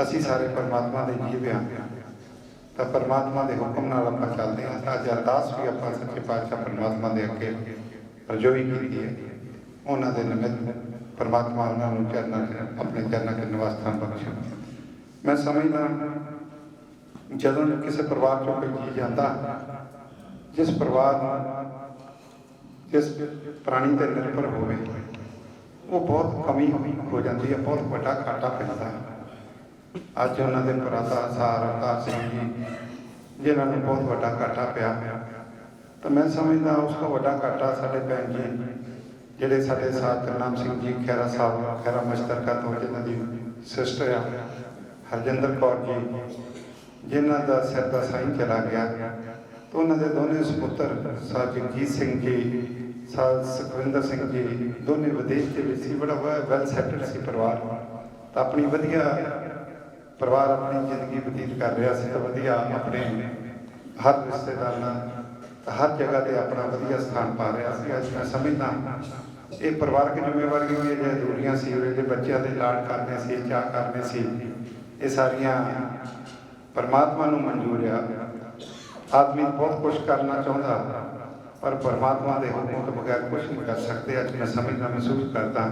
ਅਸੀਂ ਸਾਰੇ ਪਰਮਾਤਮਾ ਦੇ ਜੀਵ ਹਾਂ, ਤਾਂ ਪਰਮਾਤਮਾ ਦੇ ਹੁਕਮ ਨਾਲ ਆਪਾਂ ਚੱਲਦੇ ਹਾਂ। ਤਾਂ ਅੱਜ ਅਰਦਾਸ ਵੀ ਆਪਾਂ ਸੱਚੇ ਪਾਤਸ਼ਾਹ ਪਰਮਾਤਮਾ ਦੇ ਅੱਗੇ ਰਜੋਈ ਕੀਤੀ ਹੈ। ਉਹਨਾਂ ਦੇ ਨਿਮਿਤ ਪਰਮਾਤਮਾ ਉਹਨਾਂ ਨੂੰ ਆਪਣੇ ਚਰਨਾਂ ਦੇ ਨਿਵਾਸ ਸਥਾਨ ਬਖਸ਼ੇ। ਮੈਂ ਸਮਝਦਾ ਜਦੋਂ ਕਿਸੇ ਪਰਿਵਾਰ ਚੋਂ ਕੋਈ ਜੀ ਜਾਂਦਾ, ਜਿਸ ਪਰਿਵਾਰ ਨੂੰ ਜਿਸ ਪ੍ਰਾਣੀ ਤੇ ਨਿਰਭਰ ਹੋਵੇ, ਉਹ ਬਹੁਤ ਕਮੀ ਹੋ ਜਾਂਦੀ ਹੈ, ਬਹੁਤ ਵੱਡਾ ਘਾਟਾ ਪੈਂਦਾ ਹੈ। ਅੱਜ ਉਹਨਾਂ ਦੇ ਭਰਾਤਾ ਸਾਰ ਅਵਤਾਰ ਸਿੰਘ ਜੀ, ਜਿਨ੍ਹਾਂ ਨੂੰ ਬਹੁਤ ਵੱਡਾ ਘਾਟਾ ਪਿਆ, ਤਾਂ ਮੈਂ ਸਮਝਦਾ ਉਸ ਤੋਂ ਵੱਡਾ ਘਾਟਾ ਸਾਡੇ ਭੈਣ ਜੀ ਜਿਹੜੇ ਸਾਡੇ ਸਾਥ ਨਾਮ ਸਿੰਘ ਜੀ ਖਹਿਰਾ ਸਾਹਿਬ, ਖਹਿਰਾ ਮਸ਼ਤਰਕਾ ਤੋਂ, ਜਿਨ੍ਹਾਂ ਦੀ ਸਿਸਟਰ ਆ ਹਰਜਿੰਦਰ ਕੌਰ ਜੀ, ਜਿਨ੍ਹਾਂ ਦਾ ਸਿਰ ਦਾ ਸਾਈਂ ਚਲਾ ਗਿਆ, ਤਾਂ ਉਹਨਾਂ ਦੇ ਦੋਨੇ ਸੁਪੁੱਤਰ ਸਾਧ ਜਗਜੀਤ ਸਿੰਘ ਜੀ, ਸਾਧ ਸੁਖਵਿੰਦਰ ਸਿੰਘ ਜੀ, ਦੋਨੇ ਵਿਦੇਸ਼ ਦੇ ਵਿੱਚ ਸੀ। ਬੜਾ ਵੈਲ ਸੈਟਲਡ ਸੀ ਪਰਿਵਾਰ, ਤਾਂ ਆਪਣੀ ਵਧੀਆ ਪਰਿਵਾਰ ਆਪਣੀ ਜ਼ਿੰਦਗੀ ਬਤੀਤ ਕਰ ਰਿਹਾ ਸੀ, ਤਾਂ ਵਧੀਆ ਆਪਣੇ ਹਰ ਰਿਸ਼ਤੇਦਾਰ ਨਾਲ ਹਰ ਜਗ੍ਹਾ ਤੇ ਆਪਣਾ ਵਧੀਆ ਸਥਾਨ ਪਾ ਰਿਹਾ ਸੀ। ਅੱਜ ਮੈਂ ਸਮਝਦਾ ਇਹ ਪਰਿਵਾਰਕ ਜ਼ਿੰਮੇਵਾਰੀਆਂ ਵੀ ਜੇ ਅਧੂਰੀਆਂ ਸੀ, ਉਹਦੇ ਬੱਚਿਆਂ ਦੇ ਲਾਡ ਕਰਨੇ ਸੀ, ਚਾਅ ਕਰਨੇ ਸੀ, ਇਹ ਸਾਰੀਆਂ ਪਰਮਾਤਮਾ ਨੂੰ ਮਨਜ਼ੂਰ ਆ। ਆਦਮੀ ਬਹੁਤ ਕੁਝ ਕਰਨਾ ਚਾਹੁੰਦਾ, ਪਰ ਪਰਮਾਤਮਾ ਦੇ ਹੁਕਮ ਤੋਂ ਬਗੈਰ ਕੁਝ ਨਹੀਂ ਕਰ ਸਕਦੇ। ਅੱਜ ਮੈਂ ਸਮਝਦਾ, ਮਹਿਸੂਸ ਕਰਦਾ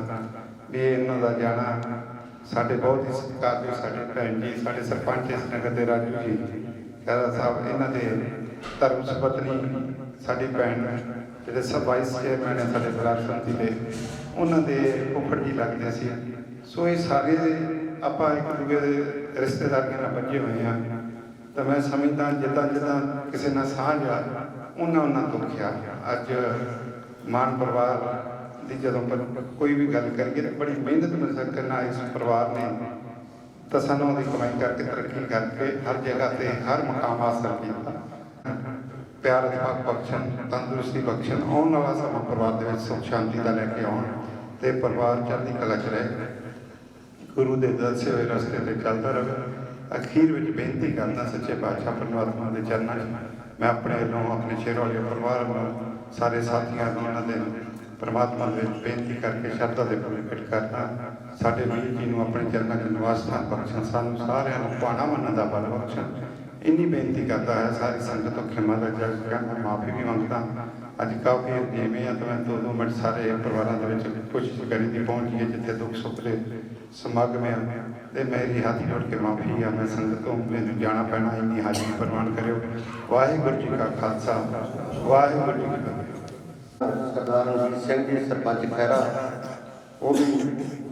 ਵੀ ਇਹਨਾਂ ਦਾ ਜਾਣਾ ਸਾਡੇ ਬਹੁਤ ਹੀ ਸਤਿਕਾਰਯੋਗ ਸਾਡੇ ਭੈਣ ਜੀ, ਸਾਡੇ ਸਰਪੰਚ ਇਸ ਨਗਰ ਦੇ ਰਾਜੂ ਜੀ ਖਹਿਰਾ ਸਾਹਿਬ, ਇਹਨਾਂ ਦੇ ਧਰਮ ਸੁਪਤਨੀ ਸਾਡੀ ਭੈਣ ਜਿਹੜੇ ਸਭ ਵਾਈਸ ਚੇਅਰਮੈਨ ਹੈ ਸਾਡੇ ਬਲਾਕ ਸੰਮਤੀ ਦੇ, ਉਹਨਾਂ ਦੇ ਫੁੱਫੜ ਜੀ ਲੱਗਦੇ ਸੀ। ਸੋ ਇਹ ਸਾਰੇ ਆਪਾਂ ਇੱਕ ਦੂਜੇ ਦੇ ਰਿਸ਼ਤੇਦਾਰੀਆਂ ਨਾਲ ਬੱਝੇ ਹੋਏ ਹਾਂ। ਤਾਂ ਮੈਂ ਸਮਝਦਾ ਜਿੱਦਾਂ ਜਿੱਦਾਂ ਕਿਸੇ ਨਾਲ ਸਾਂਝ ਆ ਉਹਨਾਂ ਦੁੱਖ ਆ। ਅੱਜ ਮਾਨ ਪਰਿਵਾਰ ਦੀ ਜਦੋਂ ਕੋਈ ਵੀ ਗੱਲ ਕਰੀਏ ਤਾਂ ਬੜੀ ਮਿਹਨਤ ਮਸ਼ੱਕਤ ਨਾਲ ਇਸ ਪਰਿਵਾਰ ਨੇ ਤਾਂ ਸਾਨੂੰ ਉਹਦੀ ਕਮਾਈ ਕਰਕੇ ਤਰੱਕੀ ਕਰਕੇ ਹਰ ਜਗ੍ਹਾ ਤੇ ਹਰ ਮੁਕਾਮ ਹਾਸਲ ਕੀਤਾ। ਪਿਆਰ ਇਤਫਾਕ ਬਖਸ਼ਣ, ਤੰਦਰੁਸਤੀ ਬਖਸ਼ਣ, ਆਉਣ ਵਾਲਾ ਸਮਾਂ ਪਰਿਵਾਰ ਦੇ ਵਿੱਚ ਸੁਖ ਸ਼ਾਂਤੀ ਦਾ ਲੈ ਕੇ ਆਉਣ ਤੇ ਪਰਿਵਾਰ ਚੜ੍ਹਦੀ ਕਲਾ 'ਚ ਰਹੇ, ਗੁਰੂ ਦੇ ਦੱਸੇ ਹੋਏ ਰਸਤੇ ਤੇ ਚੱਲਦਾ ਰਹੇ। ਅਖੀਰ ਵਿੱਚ ਬੇਨਤੀ ਕਰਦਾ ਸੱਚੇ ਪਾਤਸ਼ਾਹ ਪਰਮਾਤਮਾ ਦੇ ਚਰਨਾਂ 'ਚ ਮੈਂ ਆਪਣੇ ਵੱਲੋਂ ਆਪਣੇ ਸ਼ੇਰਵਾਲੀ ਪਰਿਵਾਰ ਨੂੰ ਸਾਰੇ ਸਾਥੀਆਂ ਨੂੰ ਉਹਨਾਂ ਦੇ ਪਰਮਾਤਮਾ ਦੇ ਵਿੱਚ ਬੇਨਤੀ ਕਰਕੇ ਸ਼ਰਧਾ ਦੇ ਫੁੱਲ ਭੇਟ ਕਰਦਾ। ਸਾਡੇ ਵੀਰ ਜੀ ਨੂੰ ਆਪਣੇ ਚਰਨਾਂ 'ਚ ਨਿਵਾਸ ਸਥਾਨ ਬਖਸ਼ਣ, ਸਾਨੂੰ ਸਾਰਿਆਂ ਨੂੰ ਭਾਣਾ ਮੰਨਣ ਦਾ ਬਲ ਬਖਸ਼ਣ, ਇੰਨੀ ਬੇਨਤੀ ਕਰਦਾ ਹੈ। ਸਾਰੀ ਸੰਗਤ ਤੋਂ ਖਿਮਾ ਦਾ ਜਗ ਮਾਫੀ ਵੀ ਮੰਗਦਾ। ਅੱਜ ਕਾਫੀ ਜਿਵੇਂ ਆ ਤਾਂ ਮੈਂ 2-2 ਮਿੰਟ ਸਾਰੇ ਪਰਿਵਾਰਾਂ ਦੇ ਵਿੱਚ ਕੋਸ਼ਿਸ਼ ਕਰੀ ਦੀ ਪਹੁੰਚ ਗਈ ਜਿੱਥੇ ਦੁੱਖ ਸੁੱਖ ਦੇ ਸਮਾਗਮ ਆ ਤੇ ਮੇਰੀ ਹੱਥ ਜੋੜ ਕੇ ਮਾਫੀ ਆ। ਮੈਂ ਸੰਗਤ ਤੋਂ ਮੈਨੂੰ ਜਾਣਾ ਪੈਣਾ, ਇੰਨੀ ਹਾਜ਼ਰੀ ਪ੍ਰਵਾਨ ਕਰਿਓ। ਵਾਹਿਗੁਰੂ ਜੀ ਕਾ ਖਾਲਸਾ, ਵਾਹਿਗੁਰੂ ਜੀ ਕੀ ਫਤਿਹ। ਸਰਦਾਰ ਰਣਜੀਤ ਸਿੰਘ ਜੀ ਸਰਪੰਚ ਖਹਿਰਾ, ਉਹ ਵੀ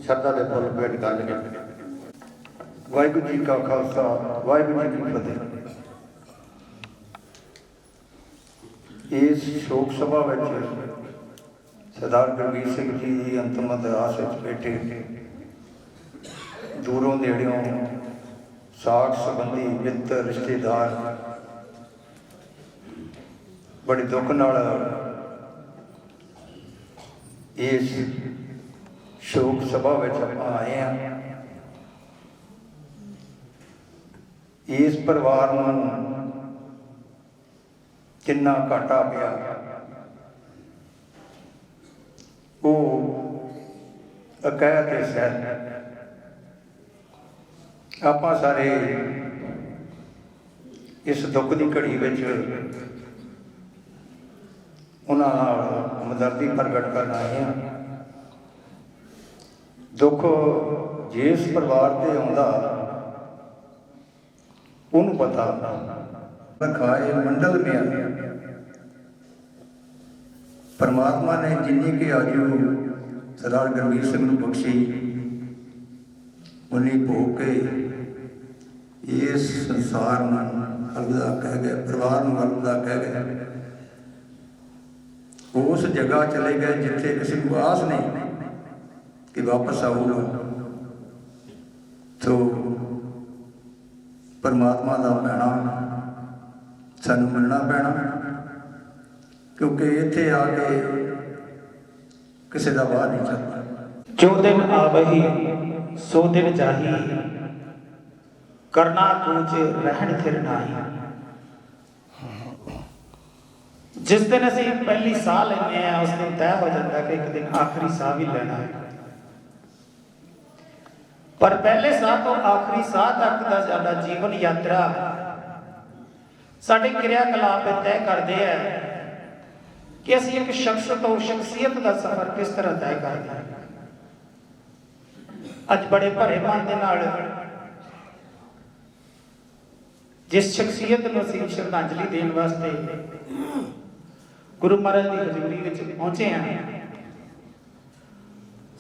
ਸ਼ਰਧਾ ਦੇ ਫੁੱਲ ਭੇਟ ਕਰਨਗੇ। ਵਾਹਿਗੁਰੂ ਜੀ ਕਾ ਖਾਲਸਾ, ਵਾਹਿਗੁਰੂ ਜੀ ਕੀ ਫਤਿਹ। ਇਸ ਸ਼ੋਕ ਸਭਾ ਵਿੱਚ ਸਰਦਾਰ ਗੁਰਮੀਤ ਸਿੰਘ ਜੀ ਦੀ ਅੰਤਮ ਅਰਦਾਸ ਵਿੱਚ ਬੈਠੇ ਦੂਰੋਂ ਨੇੜਿਓਂ ਸਾਕ ਸੰਬੰਧੀ ਮਿੱਤਰ ਰਿਸ਼ਤੇਦਾਰ ਬੜੇ ਦੁੱਖ ਨਾਲ ਇਸ ਸ਼ੋਕ ਸਭਾ ਵਿੱਚ ਆਪਾਂ ਆਏ ਹਾਂ। ਇਸ ਪਰਿਵਾਰ ਨੂੰ ਕਿੰਨਾ ਘਾਟਾ ਪਿਆ ਉਹ ਅਕੈਤ ਤੇ ਸਹਿਤ ਆਪਾਂ ਸਾਰੇ ਇਸ ਦੁੱਖ ਦੀ ਘੜੀ ਵਿੱਚ ਉਹਨਾਂ ਨਾਲ ਹਮਦਰਦੀ ਪ੍ਰਗਟ ਕਰਨ ਆਏ ਹਾਂ। ਦੁੱਖ ਜਿਸ ਪਰਿਵਾਰ ਤੇ ਆਉਂਦਾ ਉਹਨੂੰ ਪਤਾ ਖਾਏ ਮੰਡਲ ਮੇਂ ਪਰਮਾਤਮਾ ਨੇ ਜਿੰਨੀ ਕਿ ਆਜੂ ਸਰਦਾਰ ਗੁਰਮੀਤ ਸਿੰਘ ਨੂੰ ਬਖਸ਼ੀ ਉਨੀ ਭੋਗ ਕੇ ਇਸ ਸੰਸਾਰ ਨੂੰ ਅਲਵਿਦਾ ਕਹਿ ਗਏ, ਪਰਿਵਾਰ ਨੂੰ ਅਲਵਿਦਾ ਕਹਿ ਗਏ। ਉਸ ਜਗ੍ਹਾ ਚਲੇ ਗਏ ਜਿੱਥੇ ਕਿਸੇ ਨੂੰ ਆਸ ਨਹੀਂ ਕਿ ਵਾਪਸ ਆਊਗਾ। ਤੋ ਪਰਮਾਤਮਾ ਦਾ ਪੈਣਾ ਸਾਨੂੰ ਮੰਨਣਾ ਪੈਣਾ, ਕਿਉਂਕਿ ਇੱਥੇ ਆ ਕੇ ਕਿਸੇ ਦਾ ਵਾਹ ਨਹੀਂ ਚੱਲਦਾ। ਜੋ ਦਿਨ ਆਵਹੀ ਸੋ ਦਿਨ ਜਾਹੀ, ਕਰਨਾ ਕੂਚ ਰਹਿਣ ਥਿਰ ਨਾਹੀ। ਜਿਸ ਦਿਨ ਅਸੀਂ ਪਹਿਲੀ ਸਾਹ ਲੈਂਦੇ ਹਾਂ ਉਸ ਦਿਨ ਤੈਅ ਹੋ ਜਾਂਦਾ ਕਿ ਇੱਕ ਦਿਨ ਆਖਰੀ ਸਾਹ ਵੀ ਲੈਣਾ ਹੈ। ਪਰ ਪਹਿਲੇ ਸਾਹ ਤੋਂ ਆਖਰੀ ਸਾਹ ਤੱਕ ਦਾ ਸਾਡਾ ਜੀਵਨ ਯਾਤਰਾ ਸਾਡੇ ਕਿਰਿਆ ਕਲਾਪ ਤੈਅ ਕਰਦੇ ਹੈ ਕਿ ਅਸੀਂ ਇੱਕ ਸ਼ਖਸ ਤੋਂ ਸ਼ਖਸੀਅਤ ਦਾ ਸਫ਼ਰ ਕਿਸ ਤਰ੍ਹਾਂ ਤੈਅ ਕਰਦੇ ਹਾਂ। ਅੱਜ ਬੜੇ ਭਰੇ ਮਨ ਦੇ ਨਾਲ ਜਿਸ ਸ਼ਖਸੀਅਤ ਨੂੰ ਅਸੀਂ ਸ਼ਰਧਾਂਜਲੀ ਦੇਣ ਵਾਸਤੇ ਗੁਰੂ ਮਹਾਰਾਜ ਦੀ ਹਜ਼ੂਰੀ ਵਿੱਚ ਪਹੁੰਚੇ ਹਾਂ,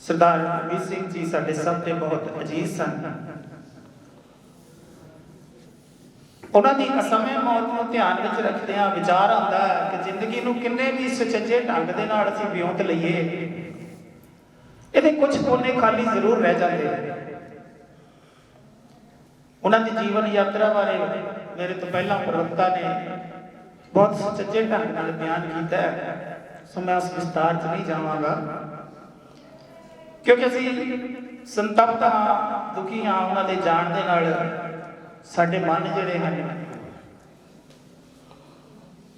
ਸਰਦਾਰ ਗੁਰਮੀਤ ਸਿੰਘ ਜੀ ਸਾਡੇ ਸਭ ਦੇ ਬਹੁਤ ਅਜੀਜ਼ ਸਨ। ਉਹਨਾਂ ਦੀ ਅਸਮੇਂ ਮੌਤ ਨੂੰ ਧਿਆਨ ਵਿੱਚ ਰੱਖਦਿਆਂ ਵਿਚਾਰ ਆਉਂਦਾ ਹੈ ਕਿ ਜ਼ਿੰਦਗੀ ਨੂੰ ਕਿੰਨੇ ਵੀ ਸੁਚੱਜੇ ਢੰਗ ਦੇ ਨਾਲ ਅਸੀਂ ਵਿਉਂਤ ਲਈਏ, ਇਹਦੇ ਕੁਝ ਕੋਨੇ ਖਾਲੀ ਜ਼ਰੂਰ ਰਹਿ ਜਾਂਦੇ। ਉਹਨਾਂ ਦੀ ਜੀਵਨ ਯਾਤਰਾ ਬਾਰੇ ਮੇਰੇ ਤੋਂ ਪਹਿਲਾਂ ਪ੍ਰਵਕਤਾ ਨੇ ਬਹੁਤ ਸੁਚੱਜੇ ਢੰਗ ਨਾਲ ਬਿਆਨ ਕੀਤਾ ਹੈ, ਸੋ ਮੈਂ ਉਸ ਵਿਸਤਾਰ 'ਚ ਨਹੀਂ ਜਾਵਾਂਗਾ ਕਿਉਂਕਿ ਅਸੀਂ ਸੰਤਪਤ ਹਾਂ, ਦੁਖੀ ਹਾਂ। ਉਹਨਾਂ ਦੇ ਜਾਣ ਦੇ ਨਾਲ ਸਾਡੇ ਮਨ ਜਿਹੜੇ ਹਨ,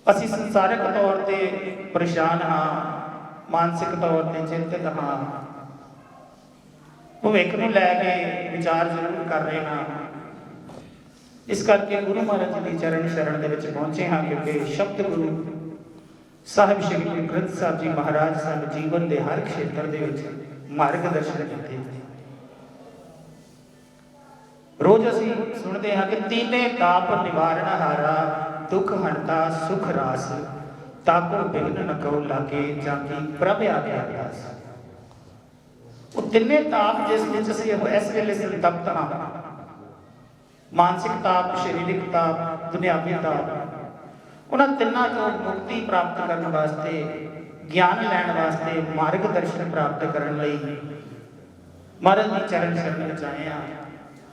ਅਸੀਂ ਸੰਸਾਰਿਕ ਤੌਰ ਤੇ ਪਰੇਸ਼ਾਨ ਹਾਂ, ਮਾਨਸਿਕ ਤੌਰ ਤੇ ਚਿੰਤਿਤ ਹਾਂ, ਭਵਿੱਖ ਨੂੰ ਲੈ ਕੇ ਵਿਚਾਰ ਜ਼ਰੂਰ ਕਰ ਰਹੇ ਹਾਂ। ਇਸ ਕਰਕੇ ਗੁਰੂ ਮਹਾਰਾਜ ਜੀ ਦੀ ਚਰਨ ਸ਼ਰਨ ਦੇ ਵਿੱਚ ਪਹੁੰਚੇ ਹਾਂ, ਕਿਉਂਕਿ ਸ਼ਬਦ ਗੁਰੂ ਸਾਹਿਬ ਸ਼੍ਰੀ ਗੁਰੂ ਗ੍ਰੰਥ ਸਾਹਿਬ ਜੀ ਮਹਾਰਾਜ ਸਾਨੂੰ ਜੀਵਨ ਦੇ ਹਰ ਖੇਤਰ ਦੇ ਵਿੱਚ ਮਾਰਗ ਦਰਸ਼ਨ ਦਿੱਤੇ। ਰੋਜ਼ ਅਸੀਂ ਸੁਣਦੇ ਹਾਂ ਕਿ ਤੀਨੇ ਤਾਪ ਨਿਵਾਰਨ ਹਾਰਾ, ਦੁੱਖ ਹੰਤਾ ਸੁਖ ਰਾਸ, ਤਾਕੋ ਬਿਘਨ ਨ ਕਉ ਲਾਗੇ, ਜਾਂ ਕੀ ਪ੍ਰਭ ਆਗਿਆ ਦਾਸ। ਉਹ ਤਿੰਨੇ ਤਾਪ ਜਿਸ ਵਿੱਚ ਅਸੀਂ ਇਸ ਵੇਲੇ ਸੰਤਪਤ ਹਾਂ, ਮਾਨਸਿਕ ਤਾਪ, ਸਰੀਰਕ ਤਾਪ, ਦੁਨਿਆਵੀ ਤਾਪ, ਉਹਨਾਂ ਤਿੰਨਾਂ ਤੋਂ ਮੁਕਤੀ ਪ੍ਰਾਪਤ ਕਰਨ ਵਾਸਤੇ, ਗਿਆਨ ਲੈਣ ਵਾਸਤੇ, ਮਾਰਗ ਦਰਸ਼ਨ ਪ੍ਰਾਪਤ ਕਰਨ ਲਈ ਮਹਾਰਾਜ ਦੀ ਚਰਨ ਸ਼ਰਨ ਵਿੱਚ ਆਏ ਹਾਂ।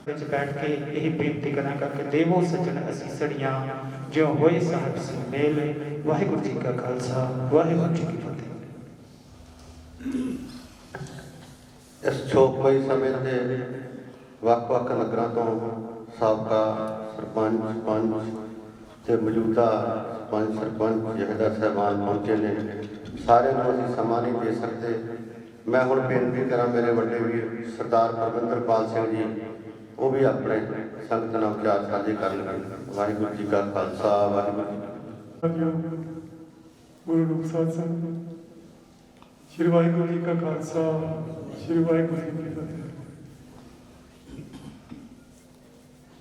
ਵਿੱਚ ਬੈਠ ਕੇ ਇਹ ਬੇਨਤੀ ਕਰਾਂਗਾ ਕਿ ਦੇਵੋ ਸੱਜਣ ਅਸੀਂ ਸੜੀਆਂ, ਜਿਉਂ ਹੋਏ ਸਾਹਿਬ ਸੁਮੇਲ। ਵਾਹਿਗੁਰੂ ਜੀ ਕਾ ਖਾਲਸਾ, ਵਾਹਿਗੁਰੂ ਜੀ ਕੀ ਫਤਿਹ। ਇਸ ਛੋਕਮਈ ਸਮੇਂ ਤੇ ਵੱਖ-ਵੱਖ ਨਗਰਾਂ ਤੋਂ ਸਾਬਕਾ ਸਰਪੰਚ, ਪੰਚ ਤੇ ਮੌਜੂਦਾ ਸਰਪੰਚ ਜਹੇਦਾਰ ਸਾਹਿਬਾਨ ਪਹੁੰਚੇ ਨੇ। ਸਾਰਿਆਂ ਨੂੰ ਅਸੀਂ ਸਮਾਂ ਨਹੀਂ ਦੇ ਸਕਦੇ। ਮੈਂ ਹੁਣ ਬੇਨਤੀ ਕਰਾਂ ਮੇਰੇ ਵੱਡੇ ਵੀਰ ਸਰਦਾਰ ਪਰਵਿੰਦਰਪਾਲ ਸਿੰਘ ਜੀ, ਉਹ ਵੀ ਆਪਣੇ ਸੰਗਤ ਨਾਲ ਵਿਚਾਰ ਸਾਂਝੇ ਕਰਨਗੇ। ਵਾਹਿਗੁਰੂ ਜੀ ਕਾ ਖਾਲਸਾ, ਵਾਹਿਗੁਰੂ ਜੀ ਗੁਰੂ ਰੂਪ ਸਾਧ ਸੰਗਤ, ਸ਼੍ਰੀ ਵਾਹਿਗੁਰੂ ਜੀ ਕਾ ਖਾਲਸਾ, ਸ਼੍ਰੀ ਵਾਹਿਗੁਰੂ ਜੀ ਕੀ ਫਤਿਹ।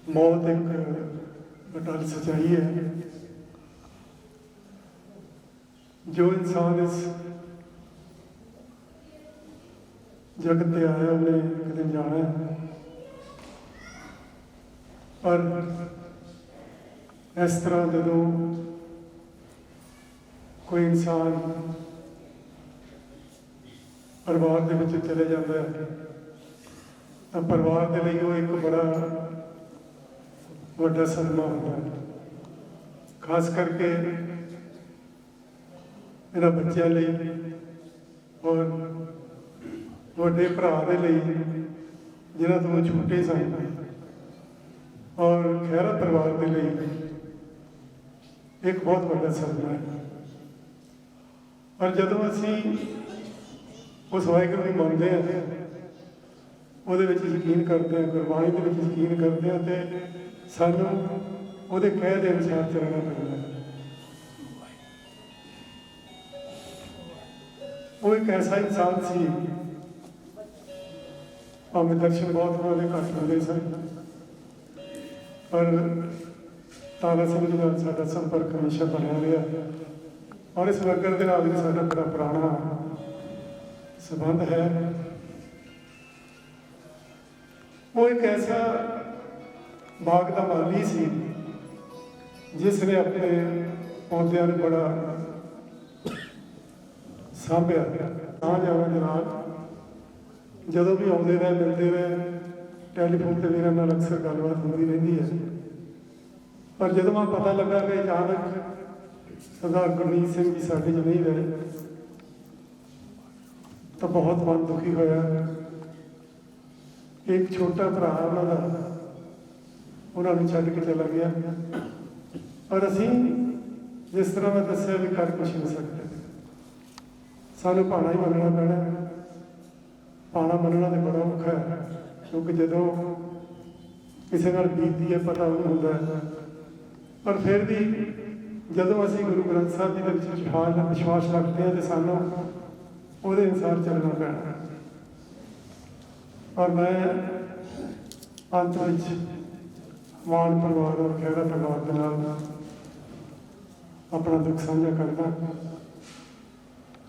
ਮੌਤ ਇੱਕ ਅਟਲ ਸੱਚਾਈ ਹੈ। ਜੋ ਇਨਸਾਨ ਇਸ ਜਗਤ ਤੇ ਆਇਆ ਉਹਨੇ ਇੱਕ ਦਿਨ ਜਾਣਾ ਹੈ। ਪਰ ਇਸ ਤਰ੍ਹਾਂ ਜਦੋਂ ਕੋਈ ਇਨਸਾਨ ਪਰਿਵਾਰ ਦੇ ਵਿੱਚ ਚਲੇ ਜਾਂਦਾ ਹੈ ਤਾਂ ਪਰਿਵਾਰ ਦੇ ਲਈ ਉਹ ਇੱਕ ਬੜਾ ਵੱਡਾ ਸਦਮਾ ਹੁੰਦਾ ਹੈ। ਖਾਸ ਕਰਕੇ ਇਹਨਾਂ ਬੱਚਿਆਂ ਲਈ ਔਰ ਵੱਡੇ ਭਰਾ ਦੇ ਲਈ ਜਿਹਨਾਂ ਤੋਂ ਛੋਟੇ ਸਨ, ਔਰ ਖਹਿਰਾ ਪਰਿਵਾਰ ਦੇ ਲਈ ਇੱਕ ਬਹੁਤ ਵੱਡਾ ਸਦਮਾ ਹੈ। ਔਰ ਜਦੋਂ ਅਸੀਂ ਉਸ ਵਾਹਿਗੁਰੂ ਨੂੰ ਮੰਨਦੇ ਹਾਂ, ਉਹਦੇ ਵਿੱਚ ਯਕੀਨ ਕਰਦੇ ਹਾਂ, ਗੁਰਬਾਣੀ ਦੇ ਵਿੱਚ ਯਕੀਨ ਕਰਦੇ ਹਾਂ, ਤੇ ਸਾਨੂੰ ਉਹਦੇ ਕਹਿ ਦੇ ਅਨੁਸਾਰ ਚੱਲਣਾ ਪੈਂਦਾ ਹੈ। ਉਹ ਇੱਕ ਐਸਾ ਇਨਸਾਨ ਸੀ, ਭਾਵੇਂ ਦਰਸ਼ਨ ਬਹੁਤ ਉਹਦੇ ਘੱਟ ਹੁੰਦੇ ਸਨ, ਪਰ ਤਾਰਾ ਸਿੰਘ ਜੀ ਨਾਲ ਸਾਡਾ ਸੰਪਰਕ ਹਮੇਸ਼ਾ ਬਣਿਆ ਰਿਹਾ। ਔਰ ਇਸ ਨਗਰ ਦੇ ਨਾਲ ਵੀ ਸਾਡਾ ਬੜਾ ਪੁਰਾਣਾ ਸੰਬੰਧ ਹੈ। ਉਹ ਇੱਕ ਐਸਾ ਬਾਗ ਦਾ ਮਾਲੀ ਸੀ ਜਿਸ ਨੇ ਆਪਣੇ ਪੌਦਿਆਂ ਨੂੰ ਬੜਾ ਸਾਂਭਿਆ। ਤਾਂ ਜਾਣਾ ਜਨਾਬ ਜਦੋਂ ਵੀ ਆਉਂਦੇ ਰਹੇ, ਮਿਲਦੇ ਰਹੇ, ਟੈਲੀਫੋਨ ਤੇ ਮੇਰਾ ਨਾਲ ਅਕਸਰ ਗੱਲਬਾਤ ਹੁੰਦੀ ਰਹਿੰਦੀ ਹੈ। ਪਰ ਜਦੋਂ ਮੈਂ ਪਤਾ ਲੱਗਾ ਕਿ ਅਚਾਨਕ ਸਰਦਾਰ ਗੁਰਮੀਤ ਸਿੰਘ ਜੀ ਸਾਡੇ 'ਚ ਨਹੀਂ ਰਹੇ ਤਾਂ ਬਹੁਤ ਮਨ ਦੁਖੀ ਹੋਇਆ। ਇੱਕ ਛੋਟਾ ਭਰਾ ਉਹਨਾਂ ਨੂੰ ਛੱਡ ਕੇ ਚਲਾ ਗਿਆ। ਪਰ ਅਸੀਂ ਜਿਸ ਤਰ੍ਹਾਂ ਮੈਂ ਦੱਸਿਆ ਵੀ ਕਰ ਕੁਛ ਨਹੀਂ ਸਕਦੇ। ਸਾਨੂੰ ਭਾਣਾ ਹੀ ਮੰਨਣਾ ਪੈਣਾ। ਭਾਣਾ ਮੰਨਣਾ ਤਾਂ ਬੜਾ ਔਖਾ ਹੈ, ਕਿਉਂਕਿ ਜਦੋਂ ਕਿਸੇ ਨਾਲ ਬੀਤਦੀ ਹੈ ਪਤਾ ਉਹਨੂੰ ਹੁੰਦਾ ਹੈ। ਪਰ ਫਿਰ ਵੀ ਜਦੋਂ ਅਸੀਂ ਗੁਰੂ ਗ੍ਰੰਥ ਸਾਹਿਬ ਜੀ ਦੇ ਵਿੱਚ ਵਿਸ਼ਵਾਸ ਰੱਖਦੇ ਹਾਂ ਤੇ ਸਾਨੂੰ ਉਹਦੇ ਅਨੁਸਾਰ ਚੱਲਣਾ ਪੈਣਾ। ਔਰ ਮੈਂ ਅੰਤ ਵਿੱਚ ਮਾਨ ਪਰਿਵਾਰ ਔਰ ਖਹਿਰਾ ਪਰਿਵਾਰ ਦੇ ਨਾਲ ਆਪਣਾ ਦੁੱਖ ਸਾਂਝਾ ਕਰਦਾ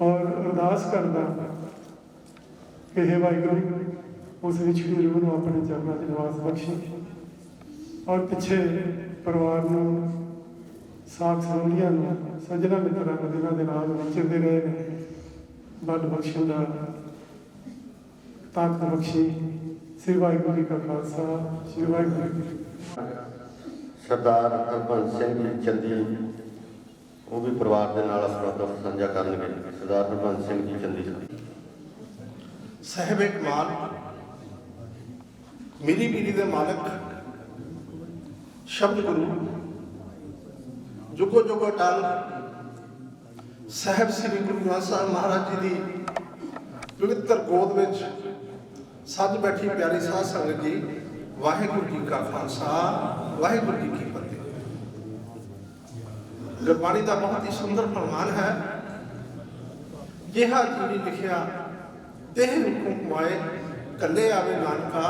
ਔਰ ਅਰਦਾਸ ਕਰਦਾ ਕਿ ਹੇ ਵਾਹਿਗੁਰੂ ਉਸ ਵਿਛੜੀ ਰੂਹ ਨੂੰ ਆਪਣੇ ਚਰਨਾਂ 'ਚ ਨਿਵਾਸ ਬਖਸ਼ੀ, ਔਰ ਪਿੱਛੇ ਪਰਿਵਾਰ ਨੂੰ, ਸਾਖ ਸੰਬੰਧੀਆਂ ਨੂੰ, ਸੱਜਣਾ ਮਿੱਤਰਾਂ ਨੂੰ ਜਿਨ੍ਹਾਂ ਦੇ ਨਾਲ ਵਿਚਰਦੇ ਰਹੇ ਨੇ, ਬਲ ਬਖਸ਼ਣ ਦਾ ਤਾਕਤ ਬਖਸ਼ੀ। ਸ੍ਰੀ ਵਾਹਿਗੁਰੂ ਜੀ ਕਾ ਖਾਲਸਾ, ਸ੍ਰੀ ਵਾਹਿਗੁਰੂ ਜੀ ਕੀ ਫਤਿਹ। ਸਰਦਾਰ ਹਰਬੰਸ ਸਿੰਘ ਜੀ ਚੰਦੀ, ਉਹ ਵੀ ਪਰਿਵਾਰ ਦੇ ਨਾਲ ਆਪਣਾ ਦੁੱਖ ਸਾਂਝਾ ਕਰਨਗੇ। ਸਰਦਾਰ ਹਰਬੰਸ ਸਿੰਘ ਜੀ ਚੰਦੀ ਸਾਹਿਬੇ ਕਮਾਲ, ਮੇਰੀ ਪੀੜੀ ਦੇ ਮਾਲਕ ਸ਼ਬਦ ਗੁਰੂ, ਜੁਗੋ ਜੁਗੋ ਟਲ, ਸਾਹਿਬ ਸ੍ਰੀ ਗੁਰੂ ਗ੍ਰੰਥ ਸਾਹਿਬ ਮਹਾਰਾਜ ਜੀ ਦੀ ਪਵਿੱਤਰ ਗੋਦ ਵਿੱਚ ਸੱਜ ਬੈਠੀ ਪਿਆਰੀ ਸਾਧ ਸੰਗਤ ਜੀ, ਵਾਹਿਗੁਰੂ ਜੀ ਕਾ ਖਾਲਸਾ ਵਾਹਿਗੁਰੂ ਜੀ ਕੀ ਫਤਿਹ। ਗੁਰਬਾਣੀ ਦਾ ਬਹੁਤ ਹੀ ਸੁੰਦਰ ਫਰਮਾਨ ਹੈ, ਜਿਹਾ ਜੀ ਲਿਖਿਆ ਦੇਹ ਹੁਕਮ ਕਮਾਏ, ਕੱਲੇ ਆਵੇ ਨਾਨਕਾ,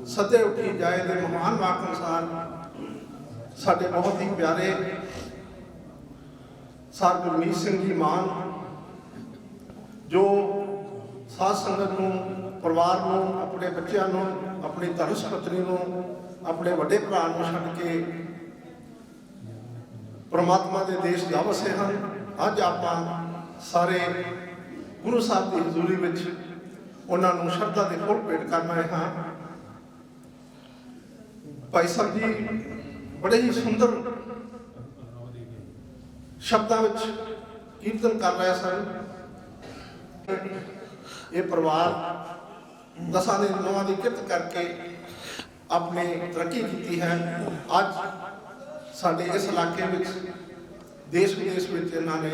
ਸਦੇ ਉੱਠੀ ਜਾਏ ਦੇ ਮਹਾਨ ਵਾਕ ਅਨੁਸਾਰ ਸਾਡੇ ਬਹੁਤ ਹੀ ਪਿਆਰੇ ਸਰ ਗੁਰਮੀਤ ਸਿੰਘ ਜੀ ਮਾਨ, ਜੋ ਸਾਧ ਸੰਗਤ ਨੂੰ, ਪਰਿਵਾਰ ਨੂੰ, ਆਪਣੇ ਬੱਚਿਆਂ ਨੂੰ, ਆਪਣੀ ਧਰਮ ਪਤਨੀ ਨੂੰ, ਆਪਣੇ ਵੱਡੇ ਭਰਾ ਨੂੰ ਛੱਡ ਕੇ ਪ੍ਰਮਾਤਮਾ ਦੇ ਦੇਸ਼ ਜਾ ਵਸੇ ਹਨ। ਅੱਜ ਆਪਾਂ ਸਾਰੇ ਗੁਰੂ ਸਾਹਿਬ ਦੀ ਹਜ਼ੂਰੀ ਵਿੱਚ ਉਹਨਾਂ ਨੂੰ ਸ਼ਰਧਾ ਦੇ ਫੁੱਲ ਭੇਟ ਕਰਨ ਆਏ ਹਾਂ। ਭਾਈ ਸਾਹਿਬ ਜੀ ਬੜੇ ਹੀ ਸੁੰਦਰ ਸ਼ਬਦਾਂ ਵਿੱਚ ਕੀਰਤਨ ਕਰ ਰਹੇ ਸਨ। ਇਹ ਪਰਿਵਾਰ ਦਸਾਂ ਦੇ ਨੌਵਾਂ ਦੀ ਕਿਰਤ ਕਰਕੇ ਆਪਣੀ ਤਰੱਕੀ ਕੀਤੀ ਹੈ। ਅੱਜ ਸਾਡੇ ਇਸ ਇਲਾਕੇ ਵਿੱਚ, ਦੇਸ਼ ਵਿਦੇਸ਼ ਵਿੱਚ ਇਹਨਾਂ ਨੇ